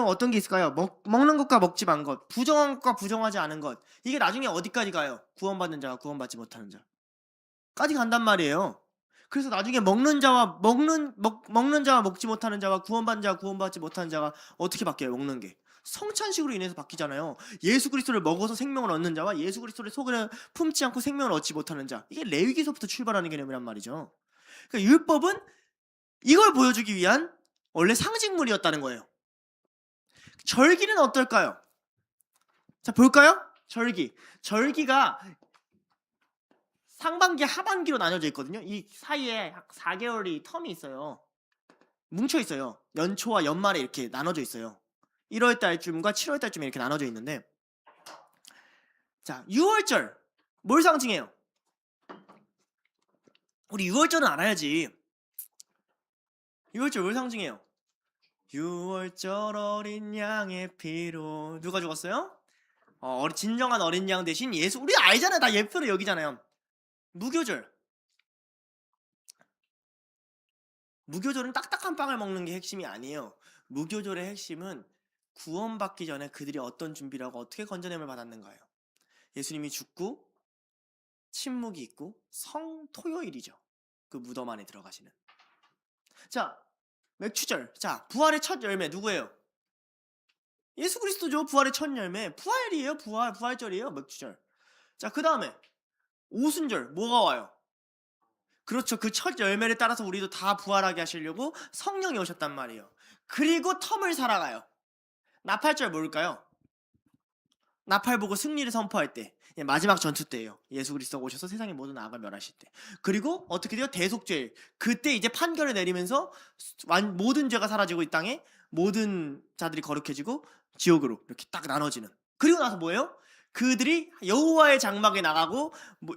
어떤 게 있을까요? 먹는 것과 먹지 만 것, 부정한 것과 부정하지 않은 것. 이게 나중에 어디까지 가요? 구원받는 자와 구원받지 못하는 자까지 간단 말이에요. 그래서 나중에 먹는 자와 먹지 못하는 자와 구원받는 자와 구원받지 못하는 자가 어떻게 바뀌어요? 먹는 게 성찬식으로 인해서 바뀌잖아요. 예수 그리스도를 먹어서 생명을 얻는 자와 예수 그리스도를 속에 품지 않고 생명을 얻지 못하는 자. 이게 레위기서부터 출발하는 개념이란 말이죠. 그러니까 율법은 이걸 보여주기 위한 원래 상징물이었다는 거예요. 절기는 어떨까요? 자, 볼까요? 절기가 상반기, 하반기로 나눠져 있거든요. 이 사이에 4개월이 텀이 있어요. 뭉쳐 있어요. 연초와 연말에 이렇게 나눠져 있어요. 1월 달쯤과 7월 달쯤에 이렇게 나눠져 있는데, 자, 6월절 뭘 상징해요? 우리 6월절은 알아야지. 6월절 뭘 상징해요? 6월절 어린 양의 피로 누가 죽었어요? 진정한 어린 양 대신 예수. 우리 알잖아요. 다 예표로 여기잖아요. 무교절은 딱딱한 빵을 먹는 게 핵심이 아니에요. 무교절의 핵심은 구원받기 전에 그들이 어떤 준비를 하고 어떻게 건져냄을 받았는가요. 예수님이 죽고 침묵이 있고 성토요일이죠. 그 무덤 안에 들어가시는. 자, 맥추절. 자, 부활의 첫 열매 누구예요? 예수 그리스도죠. 부활의 첫 열매. 부활이에요. 부활절이에요. 맥추절. 자, 그 다음에 오순절 뭐가 와요? 그렇죠. 그 첫 열매를 따라서 우리도 다 부활하게 하시려고 성령이 오셨단 말이에요. 그리고 텀을 살아가요. 나팔절 뭘까요? 나팔 보고 승리를 선포할 때, 마지막 전투 때예요. 예수 그리스도가 오셔서 세상의 모든 악을 멸하실 때. 그리고 어떻게 돼요? 대속죄일. 그때 이제 판결을 내리면서 모든 죄가 사라지고 이 땅에 모든 자들이 거룩해지고 지옥으로 이렇게 딱 나눠지는. 그리고 나서 뭐예요? 그들이 여호와의 장막에 나가고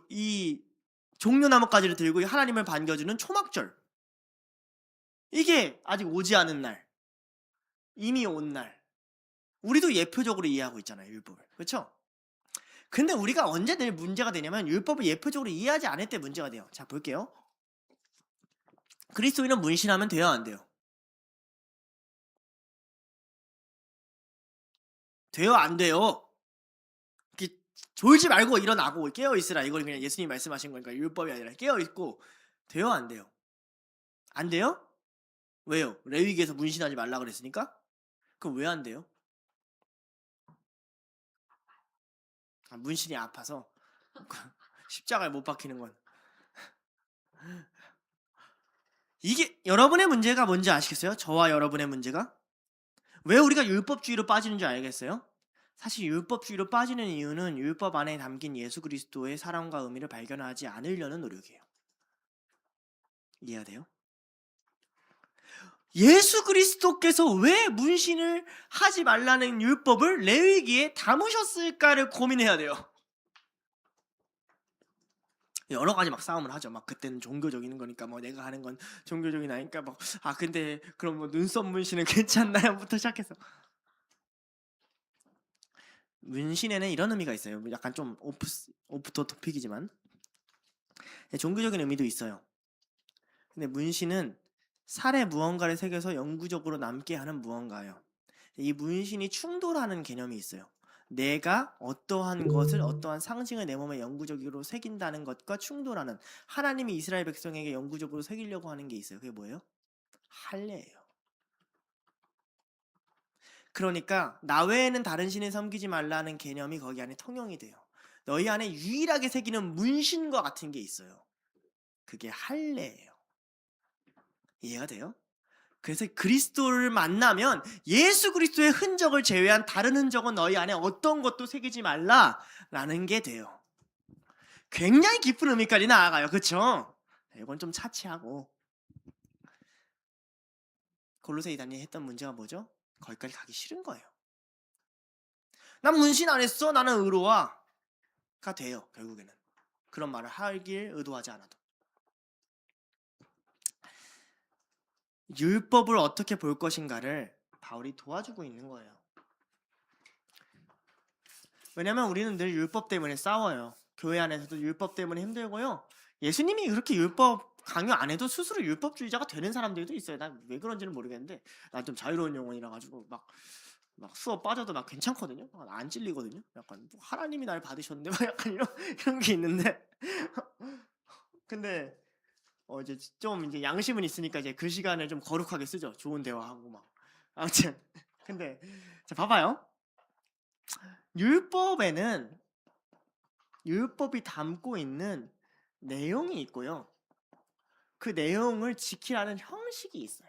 이 종려나무까지를 들고 하나님을 반겨주는 초막절. 이게 아직 오지 않은 날, 이미 온 날. 우리도 예표적으로 이해하고 있잖아요, 율법을. 그렇죠? 근데 우리가 언제 늘 문제가 되냐면 율법을 예표적으로 이해하지 않을 때 문제가 돼요. 자, 볼게요. 그리스도인은 문신하면 돼요, 안 돼요? 돼요, 안 돼요? 졸지 말고 일어나고 깨어있으라. 이걸 그냥 예수님이 말씀하신 거니까 율법이 아니라 깨어있고. 돼요, 안 돼요? 안 돼요? 왜요? 레위기에서 문신하지 말라 그랬으니까? 그럼 왜 안 돼요? 문신이 아파서 십자가에 못 박히는 건. 이게 여러분의 문제가 뭔지 아시겠어요? 저와 여러분의 문제가? 왜 우리가 율법주의로 빠지는 줄 알겠어요? 사실 율법주의로 빠지는 이유는 율법 안에 담긴 예수 그리스도의 사랑과 의미를 발견하지 않으려는 노력이에요. 이해가 돼요? 예수 그리스도께서 왜 문신을 하지 말라는 율법을 레위기에 담으셨을까를 고민해야 돼요. 여러 가지 막 싸움을 하죠. 막 그때는 종교적인 거니까 뭐 내가 하는 건 종교적인 아니까 막 근데 그럼 뭐 눈썹 문신은 괜찮나요?부터 시작해서. 문신에는 이런 의미가 있어요. 약간 좀 오프 더 토픽이지만 종교적인 의미도 있어요. 근데 문신은 살에 무언가를 새겨서 영구적으로 남게 하는 무언가예요. 이 문신이 충돌하는 개념이 있어요. 내가 어떠한 것을 어떠한 상징을 내 몸에 영구적으로 새긴다는 것과 충돌하는, 하나님이 이스라엘 백성에게 영구적으로 새기려고 하는 게 있어요. 그게 뭐예요? 할례예요. 그러니까 나 외에는 다른 신을 섬기지 말라는 개념이 거기 안에 통용이 돼요. 너희 안에 유일하게 새기는 문신과 같은 게 있어요. 그게 할례예요. 이해가 돼요? 그래서 그리스도를 만나면 예수 그리스도의 흔적을 제외한 다른 흔적은 너희 안에 어떤 것도 새기지 말라라는 게 돼요. 굉장히 깊은 의미까지 나아가요. 그렇죠? 이건 좀 차치하고, 골로새이단이 했던 문제가 뭐죠? 거기까지 가기 싫은 거예요. 난 문신 안 했어. 나는 의로와가 돼요. 결국에는 그런 말을 하길 의도하지 않아도. 율법을 어떻게 볼 것인가를 바울이 도와주고 있는 거예요. 왜냐면 우리는 늘 율법 때문에 싸워요. 교회 안에서도 율법 때문에 힘들고요. 예수님이 그렇게 율법 강요 안 해도 스스로 율법주의자가 되는 사람들도 있어요. 난 왜 그런지는 모르겠는데 난 좀 자유로운 영혼이라 가지고 막 수업 빠져도 막 괜찮거든요. 안 찔리거든요. 약간 뭐 하나님이 날 받으셨는데 막 약간 이런 게 있는데 근데 이제 좀 이제 양심은 있으니까 이제 그 시간을 좀 거룩하게 쓰죠. 좋은 대화하고 막 아무튼 근데 자 봐봐요. 율법에는 율법이 담고 있는 내용이 있고요. 그 내용을 지키라는 형식이 있어요.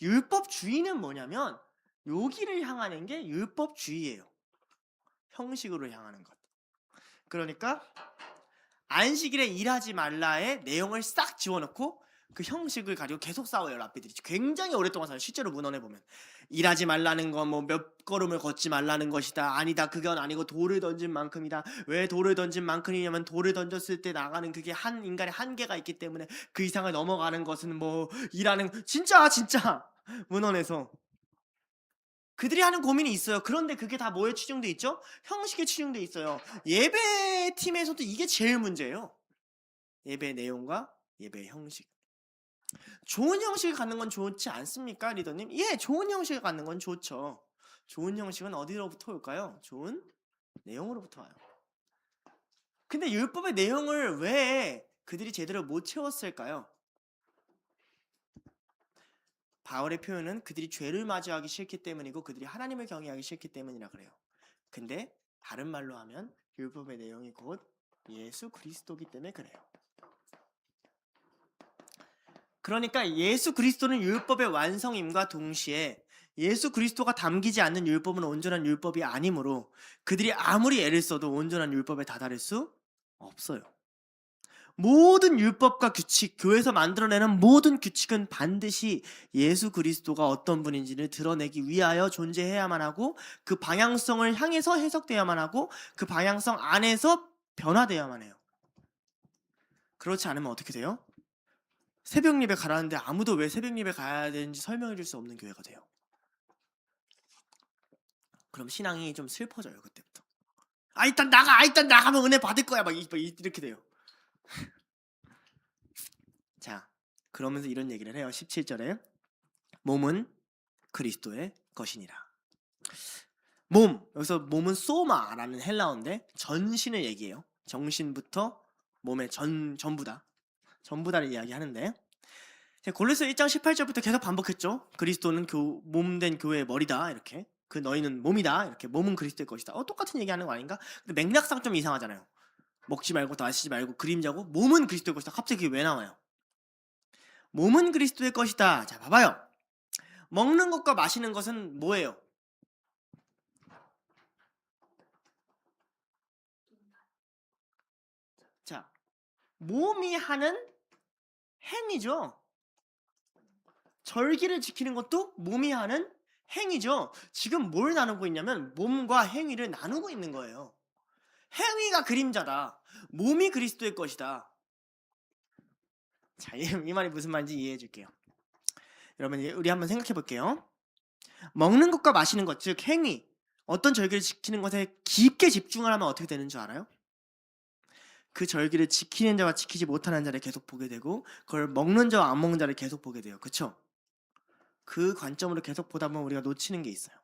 율법주의는 뭐냐면 여기를 향하는 게 율법주의예요. 형식으로 향하는 것. 그러니까 안식일에 일하지 말라의 내용을 싹 지워놓고 그 형식을 가지고 계속 싸워요. 랍비들이 굉장히 오랫동안 싸워요. 실제로 문헌에 보면 일하지 말라는 건 뭐 몇 걸음을 걷지 말라는 것이다. 아니다, 그건 아니고 돌을 던진 만큼이다. 왜 돌을 던진 만큼이냐면 돌을 던졌을 때 나가는 그게 한 인간의 한계가 있기 때문에 그 이상을 넘어가는 것은 뭐 일하는 진짜 문헌에서 그들이 하는 고민이 있어요. 그런데 그게 다 뭐에 치중돼 있죠? 형식에 치중돼 있어요. 예배 팀에서도 이게 제일 문제예요. 예배 내용과 예배 형식. 좋은 형식을 갖는 건 좋지 않습니까, 리더님? 예, 좋은 형식을 갖는 건 좋죠. 좋은 형식은 어디로부터 올까요? 좋은 내용으로부터 와요. 근데 율법의 내용을 왜 그들이 제대로 못 채웠을까요? 바울의 표현은 그들이 죄를 마주하기 싫기 때문이고 그들이 하나님을 경외하기 싫기 때문이라 그래요. 근데 다른 말로 하면 율법의 내용이 곧 예수 그리스도이기 때문에 그래요. 그러니까 예수 그리스도는 율법의 완성임과 동시에 예수 그리스도가 담기지 않는 율법은 온전한 율법이 아니므로 그들이 아무리 애를 써도 온전한 율법에 다다를 수 없어요. 모든 율법과 규칙, 교회에서 만들어내는 모든 규칙은 반드시 예수 그리스도가 어떤 분인지를 드러내기 위하여 존재해야만 하고 그 방향성을 향해서 해석되어야만 하고 그 방향성 안에서 변화되어야만 해요. 그렇지 않으면 어떻게 돼요? 새벽 예배 가라는데 아무도 왜 새벽 예배 가야 되는지 설명해 줄 수 없는 교회가 돼요. 그럼 신앙이 좀 슬퍼져요. 그때부터. 일단 나가면 은혜 받을 거야. 막 이렇게 돼요. 자, 그러면서 이런 얘기를 해요. 17절에 몸은 그리스도의 것이니라. 여기서 몸은 소마라는 헬라어인데 전신을 얘기해요. 정신부터 몸의 전부다를 이야기하는데 골로새 1장 18절부터 계속 반복했죠. 그리스도는 몸된 교회의 머리다 이렇게. 그 너희는 몸이다 이렇게. 몸은 그리스도의 것이다. 똑같은 얘기하는 거 아닌가? 근데 맥락상 좀 이상하잖아요. 먹지 말고 마시지 말고 그림자고 몸은 그리스도의 것이다. 갑자기 왜 나와요? 몸은 그리스도의 것이다. 자, 봐봐요. 먹는 것과 마시는 것은 뭐예요? 자, 몸이 하는 행위죠. 절기를 지키는 것도 몸이 하는 행위죠. 지금 뭘 나누고 있냐면 몸과 행위를 나누고 있는 거예요. 행위가 그림자다. 몸이 그리스도의 것이다. 자, 이 말이 무슨 말인지 이해해 줄게요. 여러분, 우리 한번 생각해 볼게요. 먹는 것과 마시는 것, 즉 행위, 어떤 절기를 지키는 것에 깊게 집중을 하면 어떻게 되는 줄 알아요? 그 절기를 지키는 자와 지키지 못하는 자를 계속 보게 되고 그걸 먹는 자와 안 먹는 자를 계속 보게 돼요. 그쵸? 그 관점으로 계속 보다 보면 우리가 놓치는 게 있어요.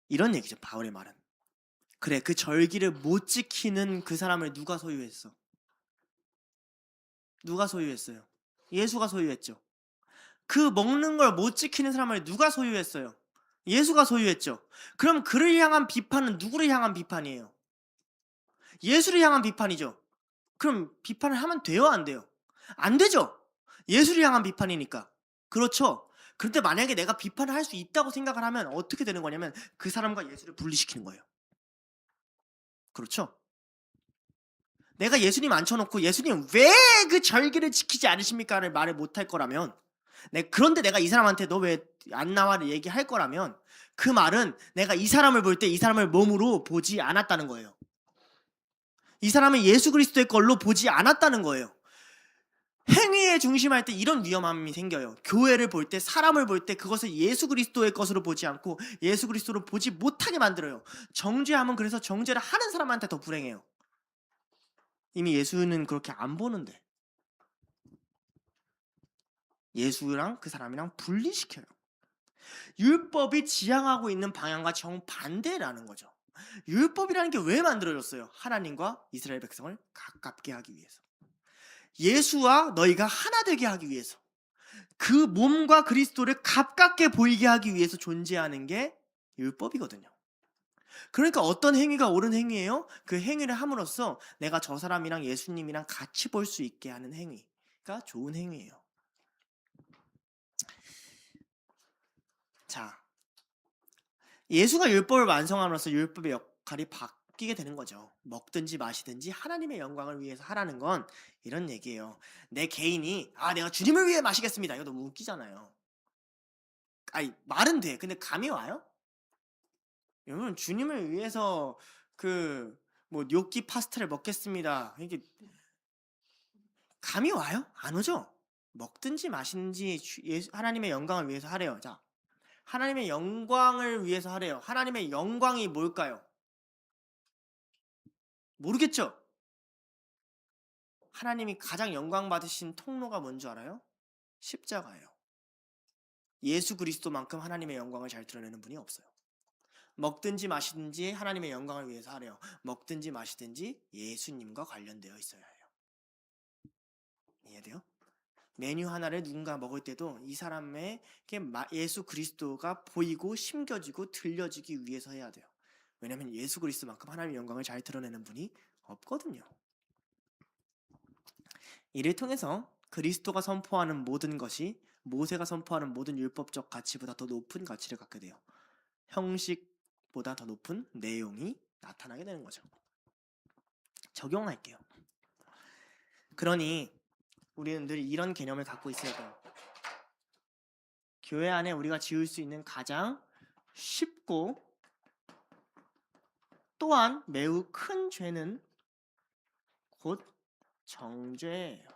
이런 얘기죠. 바울의 말은. 그래, 그 절기를 못 지키는 그 사람을 누가 소유했어? 누가 소유했어요? 예수가 소유했죠. 그 먹는 걸 못 지키는 사람을 누가 소유했어요? 예수가 소유했죠. 그럼 그를 향한 비판은 누구를 향한 비판이에요? 예수를 향한 비판이죠. 그럼 비판을 하면 돼요, 안 돼요? 안 되죠. 예수를 향한 비판이니까. 그렇죠. 그런데 만약에 내가 비판을 할 수 있다고 생각을 하면 어떻게 되는 거냐면 그 사람과 예수를 분리시키는 거예요. 그렇죠? 내가 예수님 앉혀놓고 예수님 왜 그 절기를 지키지 않으십니까를 말을 못할 거라면, 그런데 내가 이 사람한테 너 왜 안 나와를 얘기할 거라면, 그 말은 내가 이 사람을 볼 때 이 사람을 몸으로 보지 않았다는 거예요. 이 사람은 예수 그리스도의 걸로 보지 않았다는 거예요. 행위에 중심할 때 이런 위험함이 생겨요. 교회를 볼 때, 사람을 볼 때 그것을 예수 그리스도의 것으로 보지 않고 예수 그리스도로 보지 못하게 만들어요. 정죄하면 그래서 정죄를 하는 사람한테 더 불행해요. 이미 예수는 그렇게 안 보는데 예수랑 그 사람이랑 분리시켜요. 율법이 지향하고 있는 방향과 정반대라는 거죠. 율법이라는 게 왜 만들어졌어요? 하나님과 이스라엘 백성을 가깝게 하기 위해서. 예수와 너희가 하나 되게 하기 위해서. 그 몸과 그리스도를 가깝게 보이게 하기 위해서 존재하는 게 율법이거든요. 그러니까 어떤 행위가 옳은 행위예요? 그 행위를 함으로써 내가 저 사람이랑 예수님이랑 같이 볼 수 있게 하는 행위가 좋은 행위예요. 자, 예수가 율법을 완성함으로써 율법의 역할이 바뀌게 되는 거죠. 먹든지 마시든지 하나님의 영광을 위해서 하라는 건 이런 얘기예요. 내 개인이 내가 주님을 위해 마시겠습니다. 이거 너무 웃기잖아요. 아니, 말은 돼. 근데 감이 와요? 여러분, 주님을 위해서 뇨끼 파스타를 먹겠습니다. 이게 감이 와요? 안 오죠? 먹든지 마시든지 하나님의 영광을 위해서 하래요. 자, 하나님의 영광을 위해서 하래요. 하나님의 영광이 뭘까요? 모르겠죠? 하나님이 가장 영광 받으신 통로가 뭔지 알아요? 십자가예요. 예수 그리스도만큼 하나님의 영광을 잘 드러내는 분이 없어요. 먹든지 마시든지 하나님의 영광을 위해서 하래요. 먹든지 마시든지 예수님과 관련되어 있어야 해요. 이해돼요? 메뉴 하나를 누군가 먹을 때도 이 사람에게 예수 그리스도가 보이고 심겨지고 들려지기 위해서 해야 돼요. 왜냐하면 예수 그리스도만큼 하나님의 영광을 잘 드러내는 분이 없거든요. 이를 통해서 그리스도가 선포하는 모든 것이 모세가 선포하는 모든 율법적 가치보다 더 높은 가치를 갖게 돼요. 형식보다 더 높은 내용이 나타나게 되는 거죠. 적용할게요. 그러니 우리는 늘 이런 개념을 갖고 있어야 돼요. 교회 안에 우리가 지을 수 있는 가장 쉽고 또한 매우 큰 죄는 곧 정죄예요.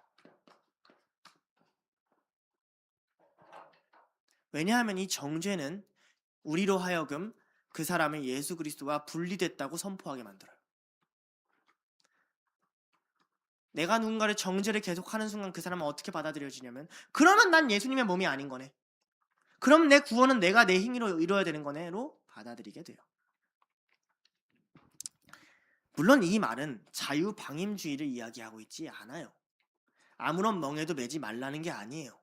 왜냐하면 이 정죄는 우리로 하여금 그 사람을 예수 그리스도와 분리됐다고 선포하게 만들어요. 내가 누군가를 정죄를 계속하는 순간 그 사람은 어떻게 받아들여지냐면, 그러면 난 예수님의 몸이 아닌 거네. 그럼 내 구원은 내가 내 힘으로 이루어야 되는 거네로 받아들이게 돼요. 물론 이 말은 자유방임주의를 이야기하고 있지 않아요. 아무런 멍에도 매지 말라는 게 아니에요.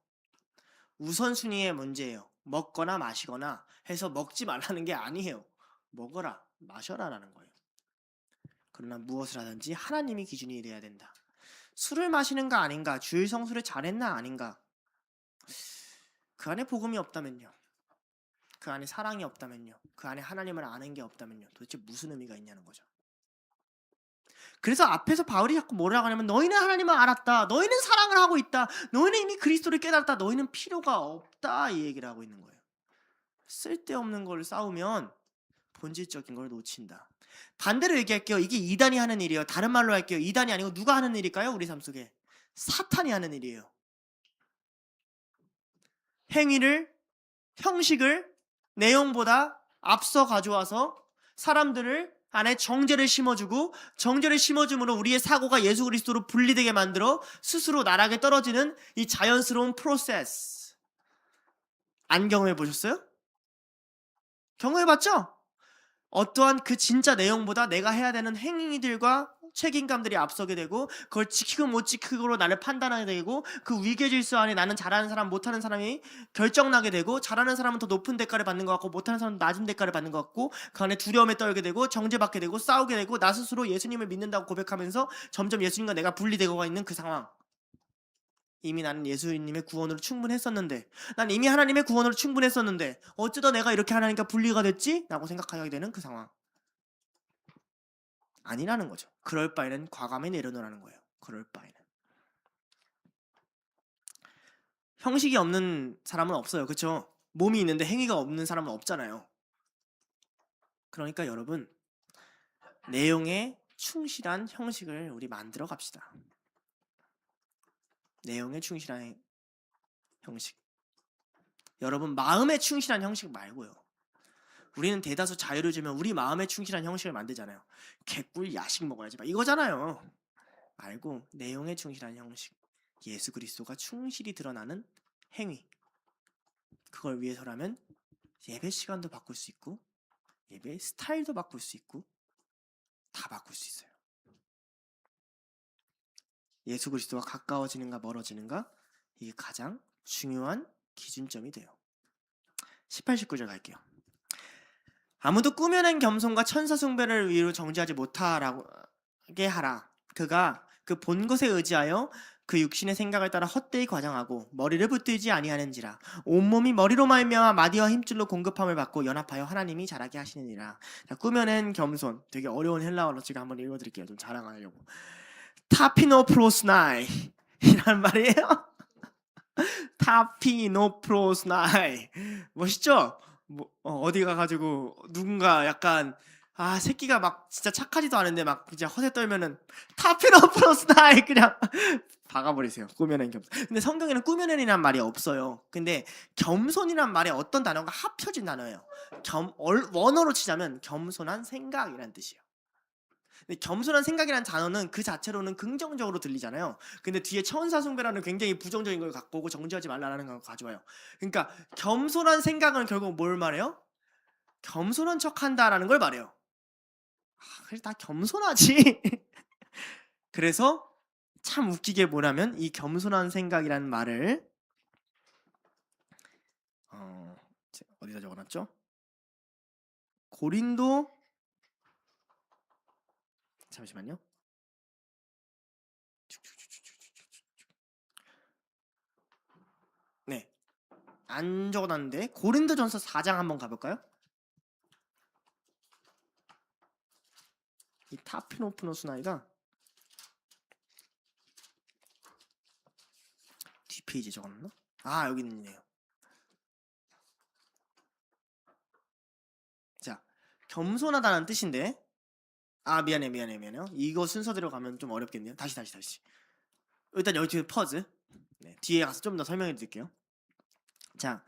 우선순위의 문제예요. 먹거나 마시거나 해서 먹지 말라는 게 아니에요. 먹어라, 마셔라라는 거예요. 그러나 무엇을 하든지 하나님이 기준이 돼야 된다. 술을 마시는가 아닌가, 주일 성수를 잘했나 아닌가, 그 안에 복음이 없다면요, 그 안에 사랑이 없다면요, 그 안에 하나님을 아는 게 없다면요, 도대체 무슨 의미가 있냐는 거죠. 그래서 앞에서 바울이 자꾸 뭐라고 하냐면, 너희는 하나님을 알았다, 너희는 사랑을 하고 있다, 너희는 이미 그리스도를 깨달았다, 너희는 필요가 없다, 이 얘기를 하고 있는 거예요. 쓸데없는 걸 싸우면 본질적인 걸 놓친다. 반대로 얘기할게요. 이게 이단이 하는 일이에요. 다른 말로 할게요. 이단이 아니고 누가 하는 일일까요? 우리 삶 속에 사탄이 하는 일이에요. 행위를, 형식을 내용보다 앞서 가져와서 사람들을 안에 정죄를 심어주고, 정죄를 심어줌으로 우리의 사고가 예수 그리스도로 분리되게 만들어 스스로 나락에 떨어지는 이 자연스러운 프로세스. 안 경험해 보셨어요? 경험해 봤죠? 어떠한 그 진짜 내용보다 내가 해야 되는 행위들과 책임감들이 앞서게 되고, 그걸 지키고 못 지키고로 나를 판단하게 되고, 그 위계질서 안에 나는 잘하는 사람 못하는 사람이 결정나게 되고, 잘하는 사람은 더 높은 대가를 받는 것 같고 못하는 사람은 낮은 대가를 받는 것 같고, 그 안에 두려움에 떨게 되고 정죄받게 되고 싸우게 되고, 나 스스로 예수님을 믿는다고 고백하면서 점점 예수님과 내가 분리되고 있는 그 상황. 이미 나는 예수님의 구원으로 충분했었는데, 난 이미 하나님의 구원으로 충분했었는데 어쩌다 내가 이렇게 하나님과 분리가 됐지? 라고 생각하게 되는 그 상황. 아니라는 거죠. 그럴 바에는 과감히 내려놓으라는 거예요. 그럴 바에는. 형식이 없는 사람은 없어요. 그쵸? 몸이 있는데 행위가 없는 사람은 없잖아요. 그러니까 여러분, 내용에 충실한 형식을 우리 만들어 갑시다. 내용에 충실한 형식. 여러분, 마음에 충실한 형식 말고요. 우리는 대다수 자유를 주면 우리 마음에 충실한 형식을 만들잖아요. 개꿀 야식 먹어야지 막 이거잖아요. 말고 내용에 충실한 형식. 예수 그리스도가 충실히 드러나는 행위. 그걸 위해서라면 예배 시간도 바꿀 수 있고 예배 스타일도 바꿀 수 있고 다 바꿀 수 있어요. 예수 그리스도와 가까워지는가 멀어지는가 이게 가장 중요한 기준점이 돼요. 18, 19절 갈게요. 아무도 꾸며낸 겸손과 천사 숭배를 위로 정죄하지 못하게 하라. 그가 그 본 것에 의지하여 그 육신의 생각을 따라 헛되이 과장하고 머리를 붙들지 아니하는지라. 온몸이 머리로 말미암아 마디와 힘줄로 공급함을 받고 연합하여 하나님이 자라게 하시느니라. 자, 꾸며낸 겸손. 되게 어려운 헬라어로 제가 한번 읽어드릴게요. 좀 자랑하려고. 타피노프로스나이 이란 말이에요. 타피노프로스나이 멋있죠? 뭐 어디 가가지고 누군가 약간 새끼가 막 진짜 착하지도 않은데 막 진짜 허세 떨면은 타피노프로스나이 그냥 박아버리세요. 꾸며낸 겸손. 근데 성경에는 꾸며낸이란 말이 없어요. 근데 겸손이란 말에 어떤 단어가 합쳐진 단어예요. 원어로 치자면 겸손한 생각이란 뜻이에요. 근데 겸손한 생각이라는 단어는 그 자체로는 긍정적으로 들리잖아요. 근데 뒤에 천사 숭배라는 굉장히 부정적인 걸 갖고 오고 정죄하지 말라는 걸 가져와요. 그러니까 겸손한 생각은 결국 뭘 말해요? 겸손한 척한다라는 걸 말해요. 그래 다 겸손하지. 그래서 참 웃기게 뭐냐면 이 겸손한 생각이라는 말을 어디다 적어놨죠? 고린도 잠시만요. 네, 안 적어놨는데 고린도전서 4장 한번 가볼까요? 이 타피노프노스나이가 뒷페이지에 적어놨나? 여기 있네요. 자, 겸손하다는 뜻인데 미안해요. 이거 순서대로 가면 좀 어렵겠네요. 다시. 일단 여기 뒤에 퍼즈. 네, 뒤에 가서 좀 더 설명해 드릴게요. 자,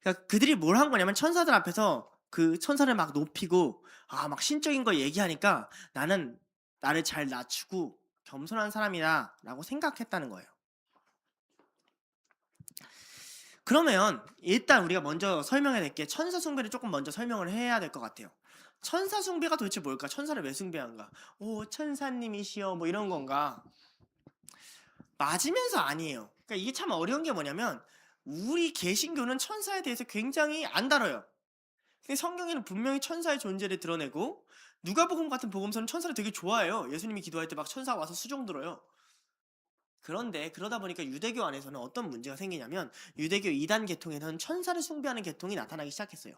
그러니까 그들이 뭘 한 거냐면 천사들 앞에서 그 천사를 막 높이고 막 신적인 걸 얘기하니까 나는 나를 잘 낮추고 겸손한 사람이다라고 생각했다는 거예요. 그러면 일단 우리가 먼저 설명해야 될 게 천사 숭배를 조금 먼저 설명을 해야 될 것 같아요. 천사 숭배가 도대체 뭘까? 천사를 왜 숭배한가? 오, 천사님이시여 뭐 이런 건가? 맞으면서 아니에요. 그러니까 이게 참 어려운 게 뭐냐면 우리 개신교는 천사에 대해서 굉장히 안 다뤄요. 근데 성경에는 분명히 천사의 존재를 드러내고 누가복음 같은 복음서는 천사를 되게 좋아해요. 예수님이 기도할 때 막 천사가 와서 수종 들어요. 그런데 그러다 보니까 유대교 안에서는 어떤 문제가 생기냐면 유대교 2단 계통에서는 천사를 숭배하는 계통이 나타나기 시작했어요.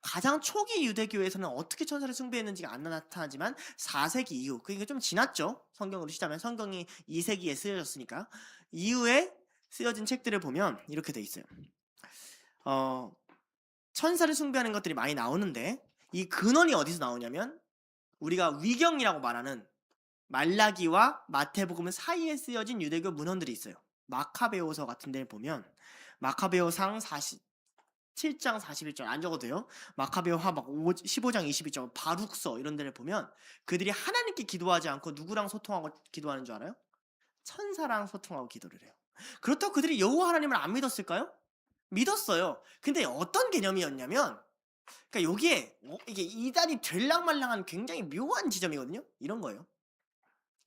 가장 초기 유대교에서는 어떻게 천사를 숭배했는지가 안 나타나지만 4세기 이후, 그러니까 좀 지났죠. 성경으로 치자면 성경이 2세기에 쓰여졌으니까 이후에 쓰여진 책들을 보면 이렇게 돼 있어요. 천사를 숭배하는 것들이 많이 나오는데 이 근원이 어디서 나오냐면 우리가 위경이라고 말하는 말라기와 마태복음 사이에 쓰여진 유대교 문헌들이 있어요. 마카베오서 같은 데를 보면 마카베오상 7장 41절 안 적어도 돼요. 마카베오하 막 15장 22절 바룩서 이런 데를 보면 그들이 하나님께 기도하지 않고 누구랑 소통하고 기도하는 줄 알아요? 천사랑 소통하고 기도를 해요. 그렇다고 그들이 여호와 하나님을 안 믿었을까요? 믿었어요. 근데 어떤 개념이었냐면 그러니까 여기에 이게 이단이 될랑말랑한 굉장히 묘한 지점이거든요. 이런 거예요.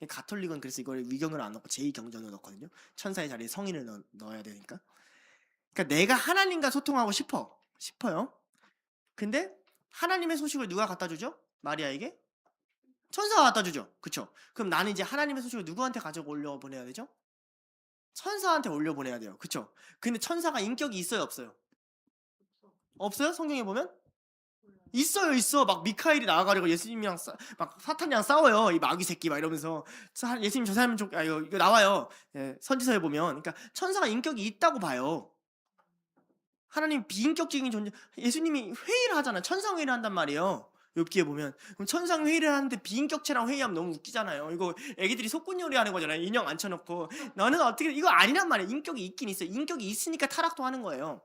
가톨릭은 그래서 이걸 위경을 안 넣고 제2경전을 넣거든요. 천사의 자리에 성인을 넣어야 되니까. 그러니까 내가 하나님과 소통하고 싶어요. 근데 하나님의 소식을 누가 갖다 주죠? 마리아에게? 천사가 갖다 주죠. 그쵸? 그럼 나는 이제 하나님의 소식을 누구한테 가지고 올려보내야 되죠? 천사한테 올려보내야 돼요. 그쵸? 근데 천사가 인격이 있어요, 없어요? 없어요? 성경에 보면? 있어요, 있어. 막 미카엘이 나와가지고 예수님이랑 막 사탄이랑 싸워요. 이 마귀 새끼 막 이러면서 예수님 저 사람은 좀 이거 나와요. 예, 선지서에 보면. 그러니까 천사가 인격이 있다고 봐요. 하나님 비인격적인 존재. 예수님이 회의를 하잖아. 천상 회의를 한단 말이에요. 욥기에 보면. 그럼 천상 회의를 하는데 비인격체랑 회의하면 너무 웃기잖아요. 이거 애기들이 속군요리 하는 거잖아요. 인형 앉혀놓고 너는 어떻게 이거 아니란 말이에요. 인격이 있긴 있어요. 인격이 있으니까 타락도 하는 거예요.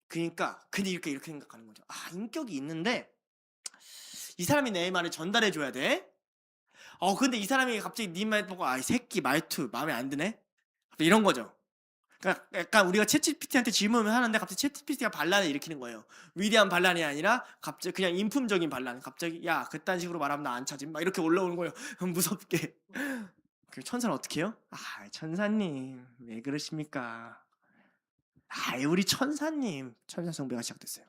그러니까 근데 이렇게 생각하는 거죠. 아, 인격이 있는데 이 사람이 내 말을 전달해 줘야 돼. 근데 이 사람이 갑자기 네 말 보고 이 새끼 말투 마음에 안 드네. 이런 거죠. 그러니까 약간 우리가 챗GPT한테 질문을 하는데 갑자기 챗GPT가 반란을 일으키는 거예요. 위대한 반란이 아니라 갑자기 그냥 인품적인 반란. 갑자기 야 그딴 식으로 말하면 나 안 찾음. 막 이렇게 올라오는 거예요. 무섭게. 그 천사는 어떻게 해요? 천사님 왜 그러십니까? 우리 천사님. 천사 숭배가 시작됐어요.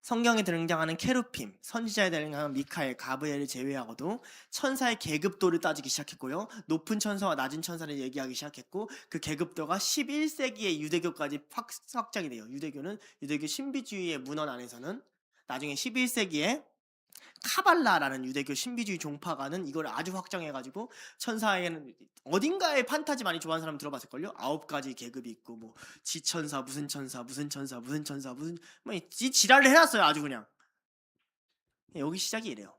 성경에 등장하는 케루핌, 선지자에 등장하는 미카엘, 가브리엘을 제외하고도 천사의 계급도를 따지기 시작했고요. 높은 천사와 낮은 천사를 얘기하기 시작했고 그 계급도가 11세기의 유대교까지 확장이 돼요. 유대교 신비주의의 문헌 안에서는 나중에 11세기에 카발라라는 유대교 신비주의 종파가는 이걸 아주 확장해가지고 천사에게는 어딘가에 판타지 많이 좋아하는 사람 들어봤을걸요? 9가지 계급이 있고 뭐 지천사 무슨 천사 무슨 천사 무슨 천사 무슨 뭐 지랄을 해놨어요. 아주 그냥. 여기 시작이 이래요.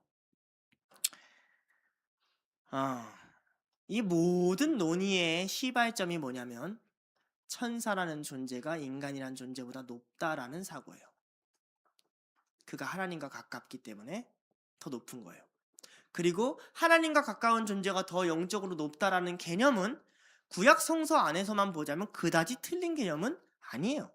이 모든 논의의 시발점이 뭐냐면 천사라는 존재가 인간이라는 존재보다 높다라는 사고예요. 그가 하나님과 가깝기 때문에 더 높은 거예요. 그리고 하나님과 가까운 존재가 더 영적으로 높다라는 개념은 구약 성서 안에서만 보자면 그다지 틀린 개념은 아니에요.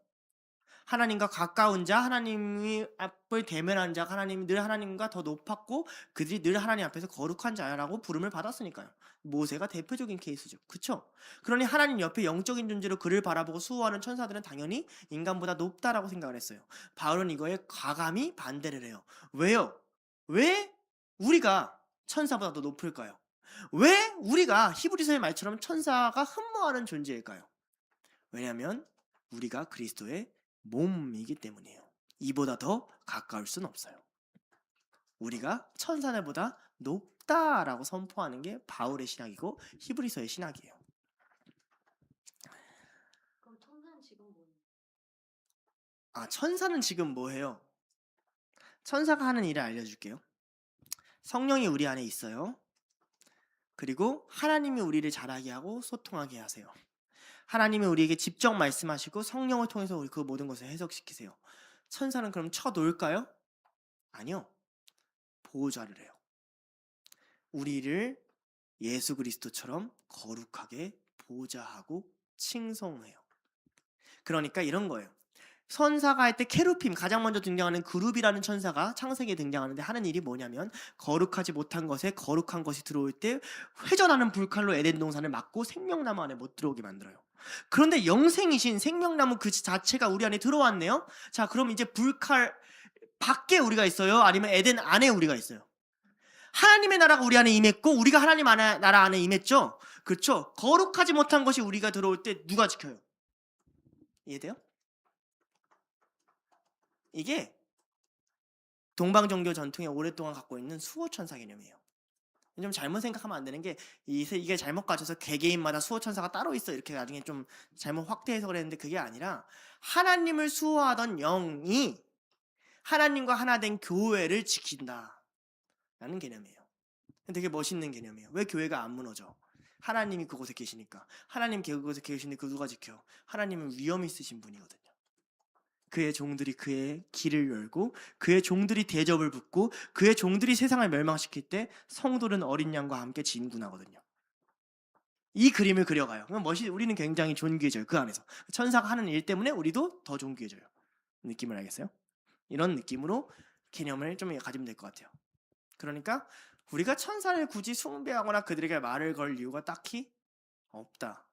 하나님과 가까운 자, 하나님이 앞을 대면한 자, 하나님이 늘 하나님과 더 높았고 그들이 늘 하나님 앞에서 거룩한 자라고 부름을 받았으니까요. 모세가 대표적인 케이스죠. 그렇죠? 그러니 하나님 옆에 영적인 존재로 그를 바라보고 수호하는 천사들은 당연히 인간보다 높다라고 생각을 했어요. 바울은 이거에 과감히 반대를 해요. 왜요? 왜 우리가 천사보다 더 높을까요? 왜 우리가 히브리서의 말처럼 천사가 흠모하는 존재일까요? 왜냐하면 우리가 그리스도의 몸이기 때문이에요. 이보다 더 가까울 순 없어요. 우리가 천사들보다 높다라고 선포하는 게 바울의 신학이고 히브리서의 신학이에요. 그럼 천사는 지금 뭐예요? 천사는 지금 뭐해요? 천사가 하는 일을 알려줄게요. 성령이 우리 안에 있어요. 그리고 하나님이 우리를 자라게 하고 소통하게 하세요. 하나님이 우리에게 직접 말씀하시고 성령을 통해서 우리 그 모든 것을 해석시키세요. 천사는 그럼 쳐놓을까요? 아니요. 보호자를 해요. 우리를 예수 그리스도처럼 거룩하게 보호자하고 칭송해요. 그러니까 이런 거예요. 천사가 할 때 케루핌, 가장 먼저 등장하는 그룹이라는 천사가 창세기에 등장하는데 하는 일이 뭐냐면 거룩하지 못한 것에 거룩한 것이 들어올 때 회전하는 불칼로 에덴 동산을 막고 생명나무 안에 못 들어오게 만들어요. 그런데 영생이신 생명나무 그 자체가 우리 안에 들어왔네요. 자, 그럼 이제 불칼 밖에 우리가 있어요? 아니면 에덴 안에 우리가 있어요? 하나님의 나라가 우리 안에 임했고 우리가 하나님 나라 안에 임했죠? 그렇죠? 거룩하지 못한 것이 우리가 들어올 때 누가 지켜요? 이해돼요? 이게 동방 종교 전통에 오랫동안 갖고 있는 수호천사 개념이에요. 좀 잘못 생각하면 안 되는 게 이게 잘못 가져서 개개인마다 수호천사가 따로 있어 이렇게 나중에 좀 잘못 확대해서 그랬는데 그게 아니라 하나님을 수호하던 영이 하나님과 하나 된 교회를 지킨다 라는 개념이에요. 되게 멋있는 개념이에요. 왜 교회가 안 무너져? 하나님이 그곳에 계시니까. 하나님 그곳에 계시는데 그 누가 지켜? 하나님은 위엄 있으신 분이거든요. 그의 종들이 그의 길을 열고 그의 종들이 대접을 붙고 그의 종들이 세상을 멸망시킬 때 성도는 어린 양과 함께 진군하거든요. 이 그림을 그려가요. 우리는 굉장히 존귀해져요. 그 안에서 천사가 하는 일 때문에 우리도 더 존귀해져요. 느낌을 알겠어요? 이런 느낌으로 개념을 좀 가지면 될 것 같아요. 그러니까 우리가 천사를 굳이 숭배하거나 그들에게 말을 걸 이유가 딱히 없다.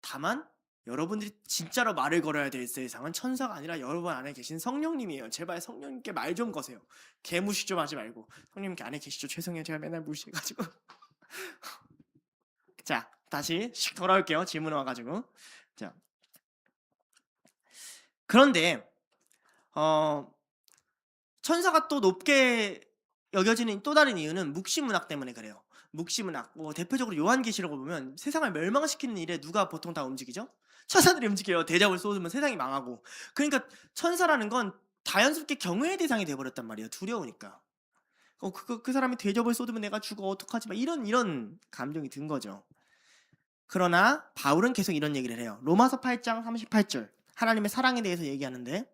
다만 여러분들이 진짜로 말을 걸어야 될 세상은 천사가 아니라 여러분 안에 계신 성령님이에요. 제발 성령님께 말 좀 거세요. 개무시 좀 하지 말고. 성령님 안에 계시죠? 죄송해요. 제가 맨날 무시해가지고. 자, 다시 돌아올게요. 질문 와가지고. 자, 그런데 어 천사가 또 높게 여겨지는 또 다른 이유는 묵시문학 때문에 그래요. 묵시문학 대표적으로 요한계시록을 보면 세상을 멸망시키는 일에 누가 보통 다 움직이죠? 천사들이 움직여요. 대접을 쏟으면 세상이 망하고. 그러니까 천사라는 건 자연스럽게 경외의 대상이 돼 버렸단 말이에요. 두려우니까. 그 사람이 대접을 쏟으면 내가 죽어 어떡하지 막 이런 감정이 든 거죠. 그러나 바울은 계속 이런 얘기를 해요. 로마서 8장 38절 하나님의 사랑에 대해서 얘기하는데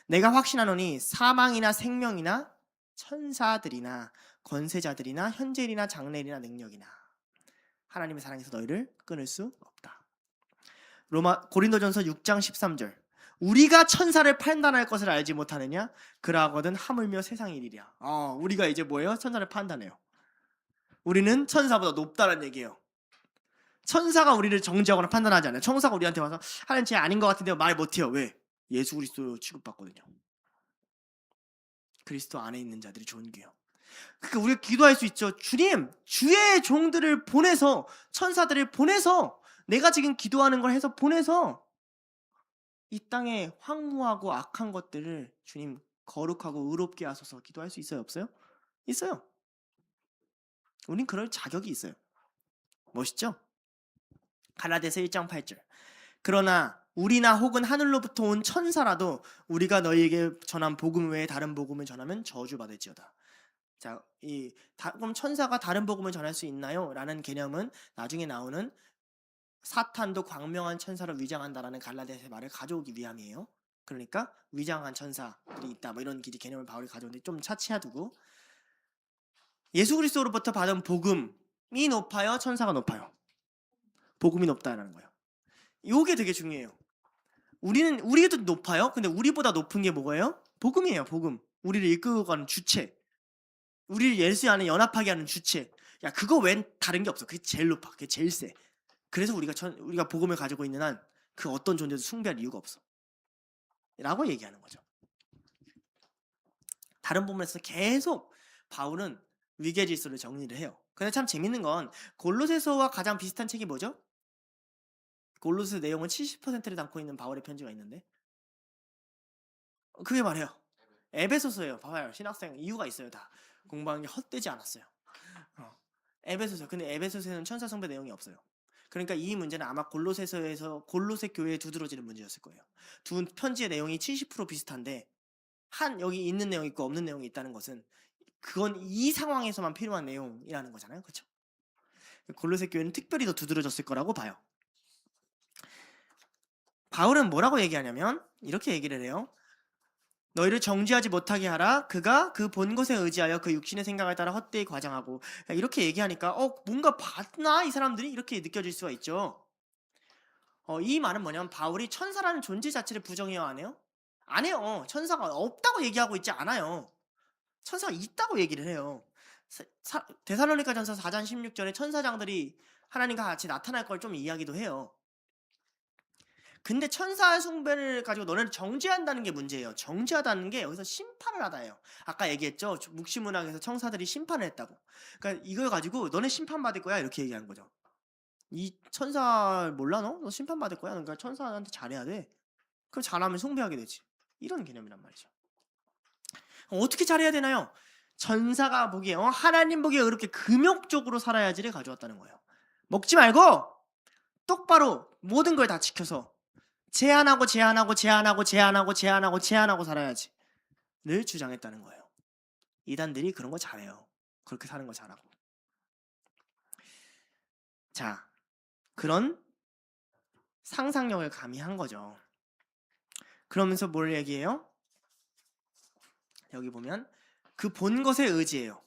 내가 확신하노니 사망이나 생명이나 천사들이나 권세자들이나 현재일이나 장래일이나 능력이나 하나님의 사랑에서 너희를 끊을 수 없다. 고린도전서 6장 13절 우리가 천사를 판단할 것을 알지 못하느냐? 그러하거든 하물며 세상 일이랴. 우리가 이제 뭐예요? 천사를 판단해요. 우리는 천사보다 높다는 얘기예요. 천사가 우리를 정죄하거나 판단하지 않아요. 천사가 우리한테 와서 하나님 쟤 아닌 것 같은데 말 못해요. 왜? 예수 그리스도 취급받거든요. 그리스도 안에 있는 자들이 존귀해요. 그러니까 우리가 기도할 수 있죠. 주님, 주의 종들을 보내서 천사들을 보내서 내가 지금 기도하는 걸 해서 보내서 이 땅에 황무하고 악한 것들을 주님 거룩하고 의롭게 하소서 기도할 수 있어요? 없어요? 있어요. 우린 그럴 자격이 있어요. 멋있죠? 갈라디아서 1장 8절 그러나 우리나 혹은 하늘로부터 온 천사라도 우리가 너희에게 전한 복음 외에 다른 복음을 전하면 저주받을지어다. 자, 그럼 천사가 다른 복음을 전할 수 있나요? 라는 개념은 나중에 나오는 사탄도 광명한 천사로 위장한다라는 갈라디아서의 말을 가져오기 위함이에요. 그러니까 위장한 천사들이 있다. 뭐 이런 개념을 바울이 가져오는데 좀 차치해두고 예수 그리스도로부터 받은 복음이 높아요? 천사가 높아요? 복음이 높다라는 거예요. 이게 되게 중요해요. 우리도 높아요. 근데 우리보다 높은 게 뭐예요? 복음이에요. 복음. 우리를 이끌고 가는 주체. 우리를 예수 안에 연합하게 하는 주체. 야, 그거 웬 다른 게 없어. 그게 제일 높아. 그게 제일 세. 그래서 우리가 복음을 가지고 있는 한 그 어떤 존재도 숭배할 이유가 없어. 라고 얘기하는 거죠. 다른 부분에서 계속 바울은 위계 질서를 정리를 해요. 근데 참 재밌는 건 골로새서와 가장 비슷한 책이 뭐죠? 골로새 내용은 70%를 담고 있는 바울의 편지가 있는데 그게 말이에요. 에베소서예요. 봐봐요. 신학생 이유가 있어요. 다 공부하는 게 헛되지 않았어요. 에베소서. 근데 에베소서에는 천사 숭배 내용이 없어요. 그러니까 이 문제는 아마 골로새 교회에 두드러지는 문제였을 거예요. 두 편지의 내용이 70% 비슷한데 여기 있는 내용이 있고 없는 내용이 있다는 것은 그건 이 상황에서만 필요한 내용이라는 거잖아요. 그렇죠? 골로새 교회는 특별히 더 두드러졌을 거라고 봐요. 바울은 뭐라고 얘기하냐면 이렇게 얘기를 해요. 너희를 정죄하지 못하게 하라. 그가 그 본 것에 의지하여 그 육신의 생각을 따라 헛되이 과장하고 이렇게 얘기하니까 뭔가 봤나 이 사람들이 이렇게 느껴질 수가 있죠. 이 말은 뭐냐면 바울이 천사라는 존재 자체를 부정해요 안 해요? 안 해요. 천사가 없다고 얘기하고 있지 않아요. 천사가 있다고 얘기를 해요. 데살로니가전서 4장 16절에 천사장들이 하나님과 같이 나타날 걸 좀 이야기도 해요. 근데 천사 숭배를 가지고 너네를 정죄한다는 게 문제예요. 정죄하다는 게 여기서 심판을 하다예요. 아까 얘기했죠. 묵시문학에서 천사들이 심판을 했다고. 그러니까 이걸 가지고 너네 심판받을 거야 이렇게 얘기하는 거죠. 이 천사 몰라 너? 너 심판받을 거야. 그러니까 천사한테 잘해야 돼. 그럼 잘하면 숭배하게 되지. 이런 개념이란 말이죠. 어떻게 잘해야 되나요? 천사가 보기에 하나님 보기에 그렇게 금욕적으로 살아야지를 가져왔다는 거예요. 먹지 말고 똑바로 모든 걸 다 지켜서 제한하고 살아야지 를 주장했다는 거예요. 이단들이 그런 거 잘해요. 그렇게 사는 거 잘하고. 자, 그런 상상력을 가미한 거죠. 그러면서 뭘 얘기해요? 여기 보면 그 본 것에 의지해요.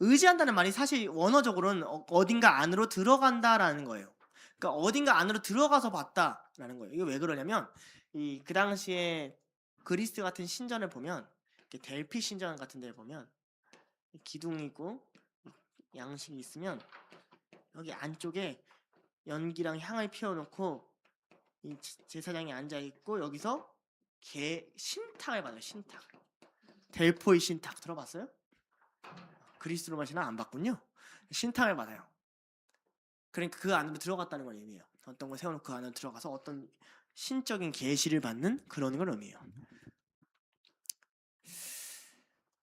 의지한다는 말이 사실 원어적으로는 어딘가 안으로 들어간다라는 거예요. 그러니까 어딘가 안으로 들어가서 봤다라는 거예요. 이게 왜 그러냐면 그 당시에 그리스 같은 신전을 보면 델피 신전 같은 데를 보면 기둥이 있고 양식이 있으면 여기 안쪽에 연기랑 향을 피워놓고 이 제사장이 앉아 있고 여기서 신탁을 받아요. 신탁. 델포이 신탁 들어봤어요? 그리스 로마 신화 안 봤군요. 신탁을 받아요. 그러니까 그 안으로 들어갔다는 걸 의미해요. 어떤 걸 세워놓고 그 안으로 들어가서 어떤 신적인 계시를 받는 그런 걸 의미해요.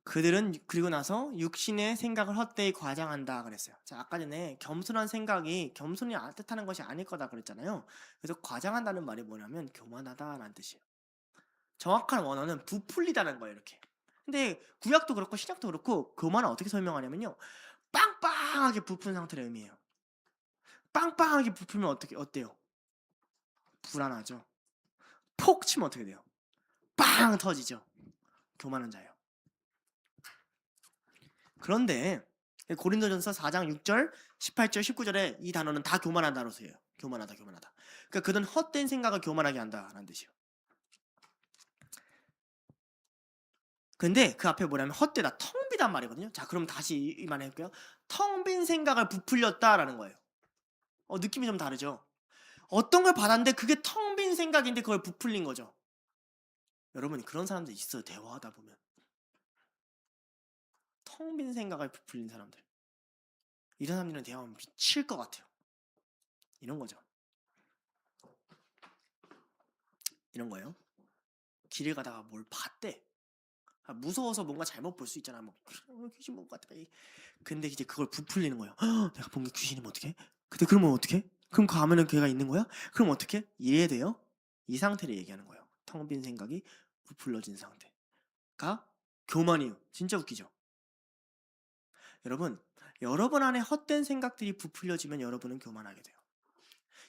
그들은 그리고 나서 육신의 생각을 헛되이 과장한다 그랬어요. 자, 아까 전에 겸손한 생각이 겸손이 뜻하는 것이 아닐 거다 그랬잖아요. 그래서 과장한다는 말이 뭐냐면 교만하다라는 뜻이에요. 정확한 원어는 부풀리다는 거예요, 이렇게. 근데 구약도 그렇고 신약도 그렇고 교만을 어떻게 설명하냐면요. 빵빵하게 부푼 상태를 의미해요. 빵빵하게 부풀면 어때요? 불안하죠. 폭 치면 어떻게 돼요? 빵 터지죠. 교만한 자예요. 그런데 고린도전서 4장 6절, 18절, 19절에 이 단어는 다 교만한 단어로 쓰여요. 교만하다, 교만하다. 그러니까 그는 헛된 생각을 교만하게 한다라는 뜻이에요. 근데 그 앞에 뭐냐면 헛되다, 텅 비단 말이거든요. 자, 그럼 다시 이 말 해볼게요. 텅 빈 생각을 부풀렸다라는 거예요. 느낌이 좀 다르죠? 어떤 걸 받았는데 그게 텅 빈 생각인데 그걸 부풀린 거죠. 여러분, 그런 사람들 있어요. 대화하다 보면. 텅 빈 생각을 부풀린 사람들. 이런 사람들은 대화하면 미칠 것 같아요. 이런 거죠. 이런 거예요. 길을 가다가 뭘 봤대. 무서워서 뭔가 잘못 볼 수 있잖아. 뭐 귀신 본 것 같아. 근데 이제 그걸 부풀리는 거예요. 내가 본 게 귀신이면 어떡해? 근데 그러면 어떡해? 그럼 가면은 걔가 있는 거야? 그럼 어떡해? 이해돼요? 이 상태를 얘기하는 거예요. 텅 빈 생각이 부풀려진 상태가 교만이에요. 진짜 웃기죠? 여러분 안에 헛된 생각들이 부풀려지면 여러분은 교만하게 돼요.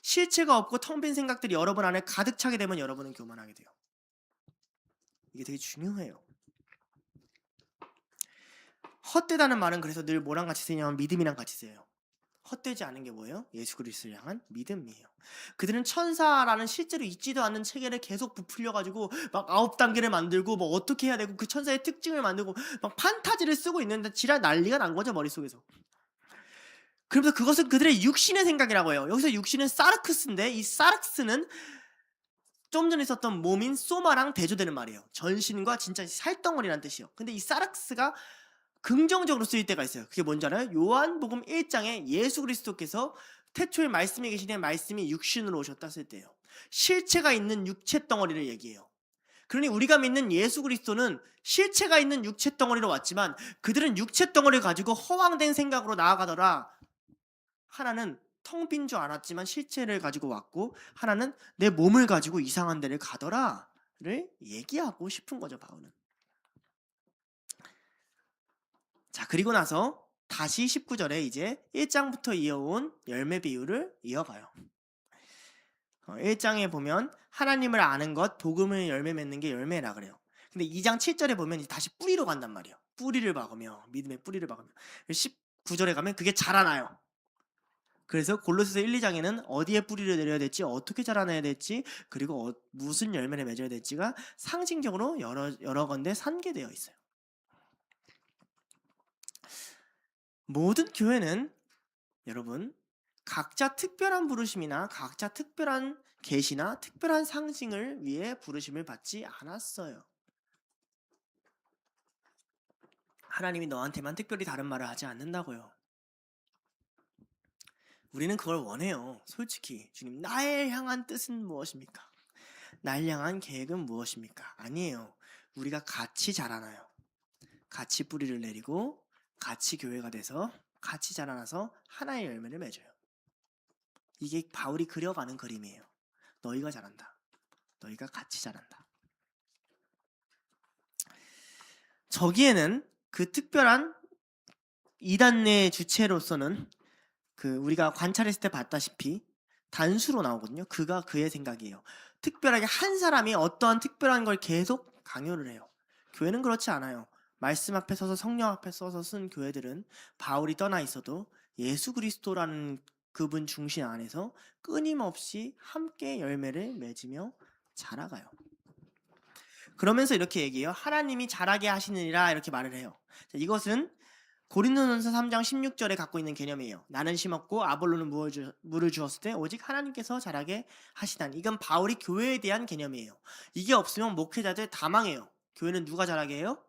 실체가 없고 텅 빈 생각들이 여러분 안에 가득 차게 되면 여러분은 교만하게 돼요. 이게 되게 중요해요. 헛되다는 말은 그래서 늘 뭐랑 같이 쓰냐면 믿음이랑 같이 써요. 헛되지 않은 게 뭐예요? 예수 그리스도를 향한 믿음이에요. 그들은 천사라는 실제로 있지도 않는 체계를 계속 부풀려가지고 막 9단계를 만들고 뭐 어떻게 해야 되고 그 천사의 특징을 만들고 막 판타지를 쓰고 있는데 지랄 난리가 난 거죠, 머릿속에서. 그러면서 그것은 그들의 육신의 생각이라고 해요. 여기서 육신은 사르크스인데 이 사르크스는 좀 전에 있었던 몸인 소마랑 대조되는 말이에요. 전신과 진짜 살덩어리라는 뜻이에요. 근데 이 사르크스가 긍정적으로 쓰일 때가 있어요. 그게 뭔지 알아요? 요한복음 1장에 예수 그리스도께서 태초에 말씀이 계시되 말씀이 육신으로 오셨다 쓸 때예요. 실체가 있는 육체 덩어리를 얘기해요. 그러니 우리가 믿는 예수 그리스도는 실체가 있는 육체 덩어리로 왔지만 그들은 육체 덩어리를 가지고 허황된 생각으로 나아가더라. 하나는 텅 빈 줄 알았지만 실체를 가지고 왔고 하나는 내 몸을 가지고 이상한 데를 가더라를 얘기하고 싶은 거죠, 바울은. 자, 그리고 나서 다시 19절에 이제 1장부터 이어온 열매 비유를 이어가요. 1장에 보면 하나님을 아는 것, 복음을 열매 맺는 게 열매라 그래요. 근데 2장 7절에 보면 이제 다시 뿌리로 간단 말이에요. 뿌리를 박으며, 믿음의 뿌리를 박으며. 19절에 가면 그게 자라나요. 그래서 골로새서 1, 2장에는 어디에 뿌리를 내려야 될지, 어떻게 자라나야 될지, 그리고 무슨 열매를 맺어야 될지가 상징적으로 여러 건데 산계되어 있어요. 모든 교회는 여러분 각자 특별한 부르심이나 각자 특별한 계시나 특별한 상징을 위해 부르심을 받지 않았어요. 하나님이 너한테만 특별히 다른 말을 하지 않는다고요. 우리는 그걸 원해요. 솔직히 주님, 나의 향한 뜻은 무엇입니까? 날 향한 계획은 무엇입니까? 아니에요. 우리가 같이 자라나요. 같이 뿌리를 내리고 같이 교회가 돼서 같이 자라나서 하나의 열매를 맺어요. 이게 바울이 그려가는 그림이에요. 너희가 자란다. 너희가 같이 자란다. 저기에는 그 특별한 이단의 주체로서는 그 우리가 관찰했을 때 봤다시피 단수로 나오거든요. 그가 그의 생각이에요. 특별하게 한 사람이 어떠한 특별한 걸 계속 강요를 해요. 교회는 그렇지 않아요. 말씀 앞에 서서 성령 앞에 서서 쓴 교회들은 바울이 떠나 있어도 예수 그리스도라는 그분 중심 안에서 끊임없이 함께 열매를 맺으며 자라가요. 그러면서 이렇게 얘기해요. 하나님이 자라게 하시느니라 이렇게 말을 해요. 자, 이것은 고린도전서 3장 16절에 갖고 있는 개념이에요. 나는 심었고 아볼로는 물을 주었을 때 오직 하나님께서 자라게 하시다니. 이건 바울이 교회에 대한 개념이에요. 이게 없으면 목회자들 다 망해요. 교회는 누가 자라게 해요?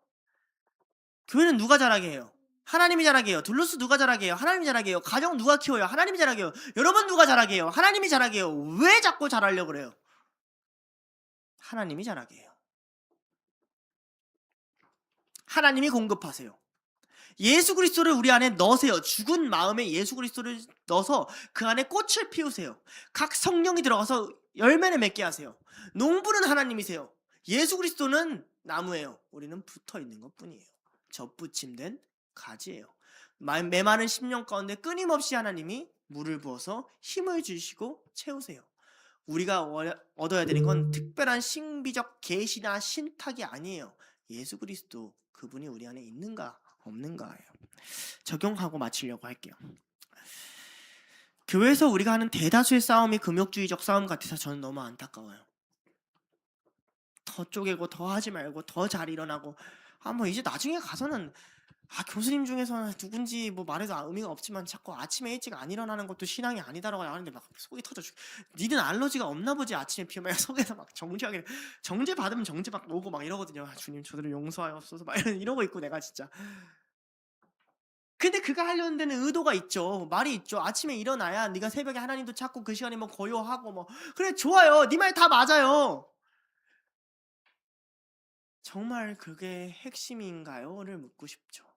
교회는 누가 자라게 해요? 하나님이 자라게 해요. 둘로스 누가 자라게 해요? 하나님이 자라게 해요. 가정 누가 키워요? 하나님이 자라게 해요. 여러분 누가 자라게 해요? 하나님이 자라게 해요. 왜 자꾸 자라려고 그래요? 하나님이 자라게 해요. 하나님이 공급하세요. 예수 그리스도를 우리 안에 넣으세요. 죽은 마음에 예수 그리스도를 넣어서 그 안에 꽃을 피우세요. 각 성령이 들어가서 열매를 맺게 하세요. 농부는 하나님이세요. 예수 그리스도는 나무예요. 우리는 붙어 있는 것뿐이에요. 접붙임된 가지예요. 메마른 심령 가운데 끊임없이 하나님이 물을 부어서 힘을 주시고 채우세요. 우리가 얻어야 되는 건 특별한 신비적 계시나 신탁이 아니에요. 예수 그리스도 그분이 우리 안에 있는가 없는가예요. 적용하고 마치려고 할게요. 교회에서 우리가 하는 대다수의 싸움이 금욕주의적 싸움 같아서 저는 너무 안타까워요. 더 쪼개고 더 하지 말고 더 잘 일어나고 뭐 이제 나중에 가서는 교수님 중에서는 누군지 뭐 말해도 의미가 없지만 자꾸 아침에 일찍 안 일어나는 것도 신앙이 아니다라고 하는데 막 속이 터져 죽. 니는 알러지가 없나 보지 아침에 피면 속에서 막 정죄하게 정죄 받으면 정죄 막 오고 막 이러거든요. 주님 저들을 용서하옵소서 막 이러고 있고 내가 진짜. 근데 그가 하려는 데는 의도가 있죠. 말이 있죠. 아침에 일어나야 네가 새벽에 하나님도 찾고 그 시간에 뭐 고요하고 뭐 그래 좋아요. 네 말 다 맞아요. 정말 그게 핵심인가요?를 묻고 싶죠.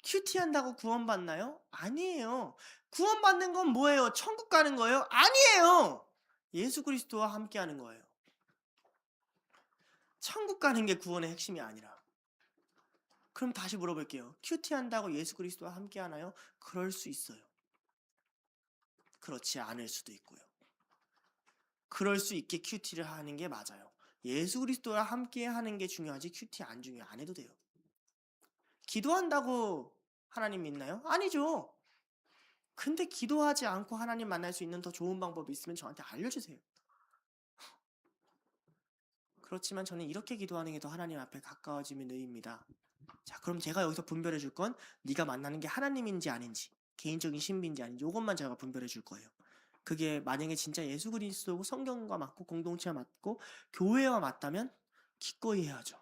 큐티 한다고 구원받나요? 아니에요. 구원받는 건 뭐예요? 천국 가는 거예요? 아니에요. 예수 그리스도와 함께 하는 거예요. 천국 가는 게 구원의 핵심이 아니라. 그럼 다시 물어볼게요. 큐티 한다고 예수 그리스도와 함께 하나요? 그럴 수 있어요. 그렇지 않을 수도 있고요. 그럴 수 있게 큐티를 하는 게 맞아요. 예수 그리스도와 함께 하는 게 중요하지 큐티 안 중요. 안 해도 돼요. 기도한다고 하나님 믿나요? 아니죠. 근데 기도하지 않고 하나님 만날 수 있는 더 좋은 방법이 있으면 저한테 알려주세요. 그렇지만 저는 이렇게 기도하는 게 더 하나님 앞에 가까워짐의 의입니다. 자, 그럼 제가 여기서 분별해 줄 건 네가 만나는 게 하나님인지 아닌지, 개인적인 신비인지 아닌지 이것만 제가 분별해 줄 거예요. 그게 만약에 진짜 예수 그리스도고 성경과 맞고 공동체와 맞고 교회와 맞다면 기꺼이 해야죠.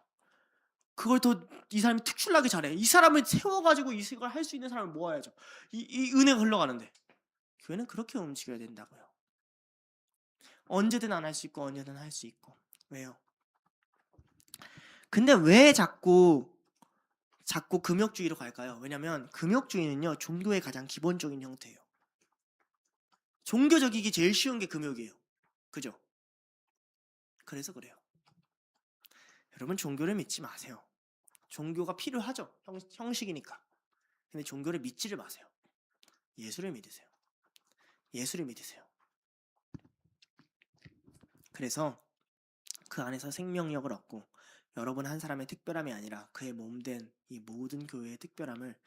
그걸 더 이 사람이 특출나게 잘해. 이 사람을 세워가지고 이걸 할 수 있는 사람을 모아야죠. 이 은혜가 흘러가는데 교회는 그렇게 움직여야 된다고요. 언제든 안 할 수 있고 언제든 할 수 있고. 왜요? 근데 왜 자꾸 금욕주의로 갈까요? 왜냐면 금욕주의는요 종교의 가장 기본적인 형태예요. 종교적이기 제일 쉬운 게 금욕이에요. 그죠? 그래서 그래요. 여러분 종교를 믿지 마세요. 종교가 필요하죠. 형식이니까. 근데 종교를 믿지를 마세요. 예수를 믿으세요. 예수를 믿으세요. 그래서 그 안에서 생명력을 얻고 여러분 한 사람의 특별함이 아니라 그의 몸된 이 모든 교회의 특별함을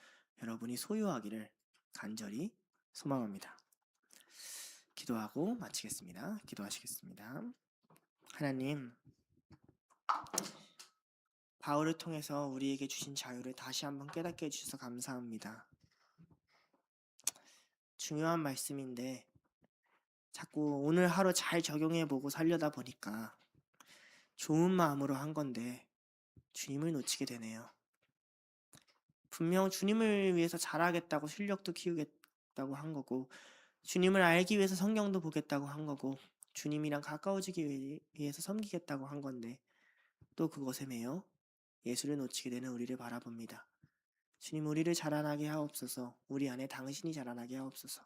여러분이 소유하기를 간절히 소망합니다. 기도하고 마치겠습니다. 기도하시겠습니다. 하나님, 바울을 통해서 우리에게 주신 자유를 다시 한번 깨닫게 해주셔서 감사합니다. 중요한 말씀인데 자꾸 오늘 하루 잘 적용해보고 살려다 보니까 좋은 마음으로 한 건데 주님을 놓치게 되네요. 분명 주님을 위해서 잘하겠다고 실력도 키우겠다고 한 거고 주님을 알기 위해서 성경도 보겠다고 한 거고 주님이랑 가까워지기 위해서 섬기겠다고 한 건데 또 그것에 매여 예수를 놓치게 되는 우리를 바라봅니다. 주님 우리를 자라나게 하옵소서. 우리 안에 당신이 자라나게 하옵소서.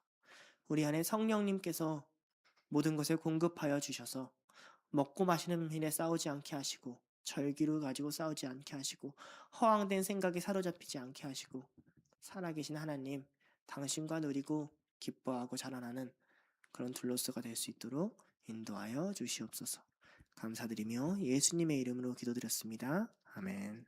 우리 안에 성령님께서 모든 것을 공급하여 주셔서 먹고 마시는 일에 싸우지 않게 하시고 절기를 가지고 싸우지 않게 하시고 허황된 생각에 사로잡히지 않게 하시고 살아계신 하나님 당신과 누리고 기뻐하고 자라나는 그런 둘로스가 될 수 있도록 인도하여 주시옵소서. 감사드리며 예수님의 이름으로 기도드렸습니다. 아멘.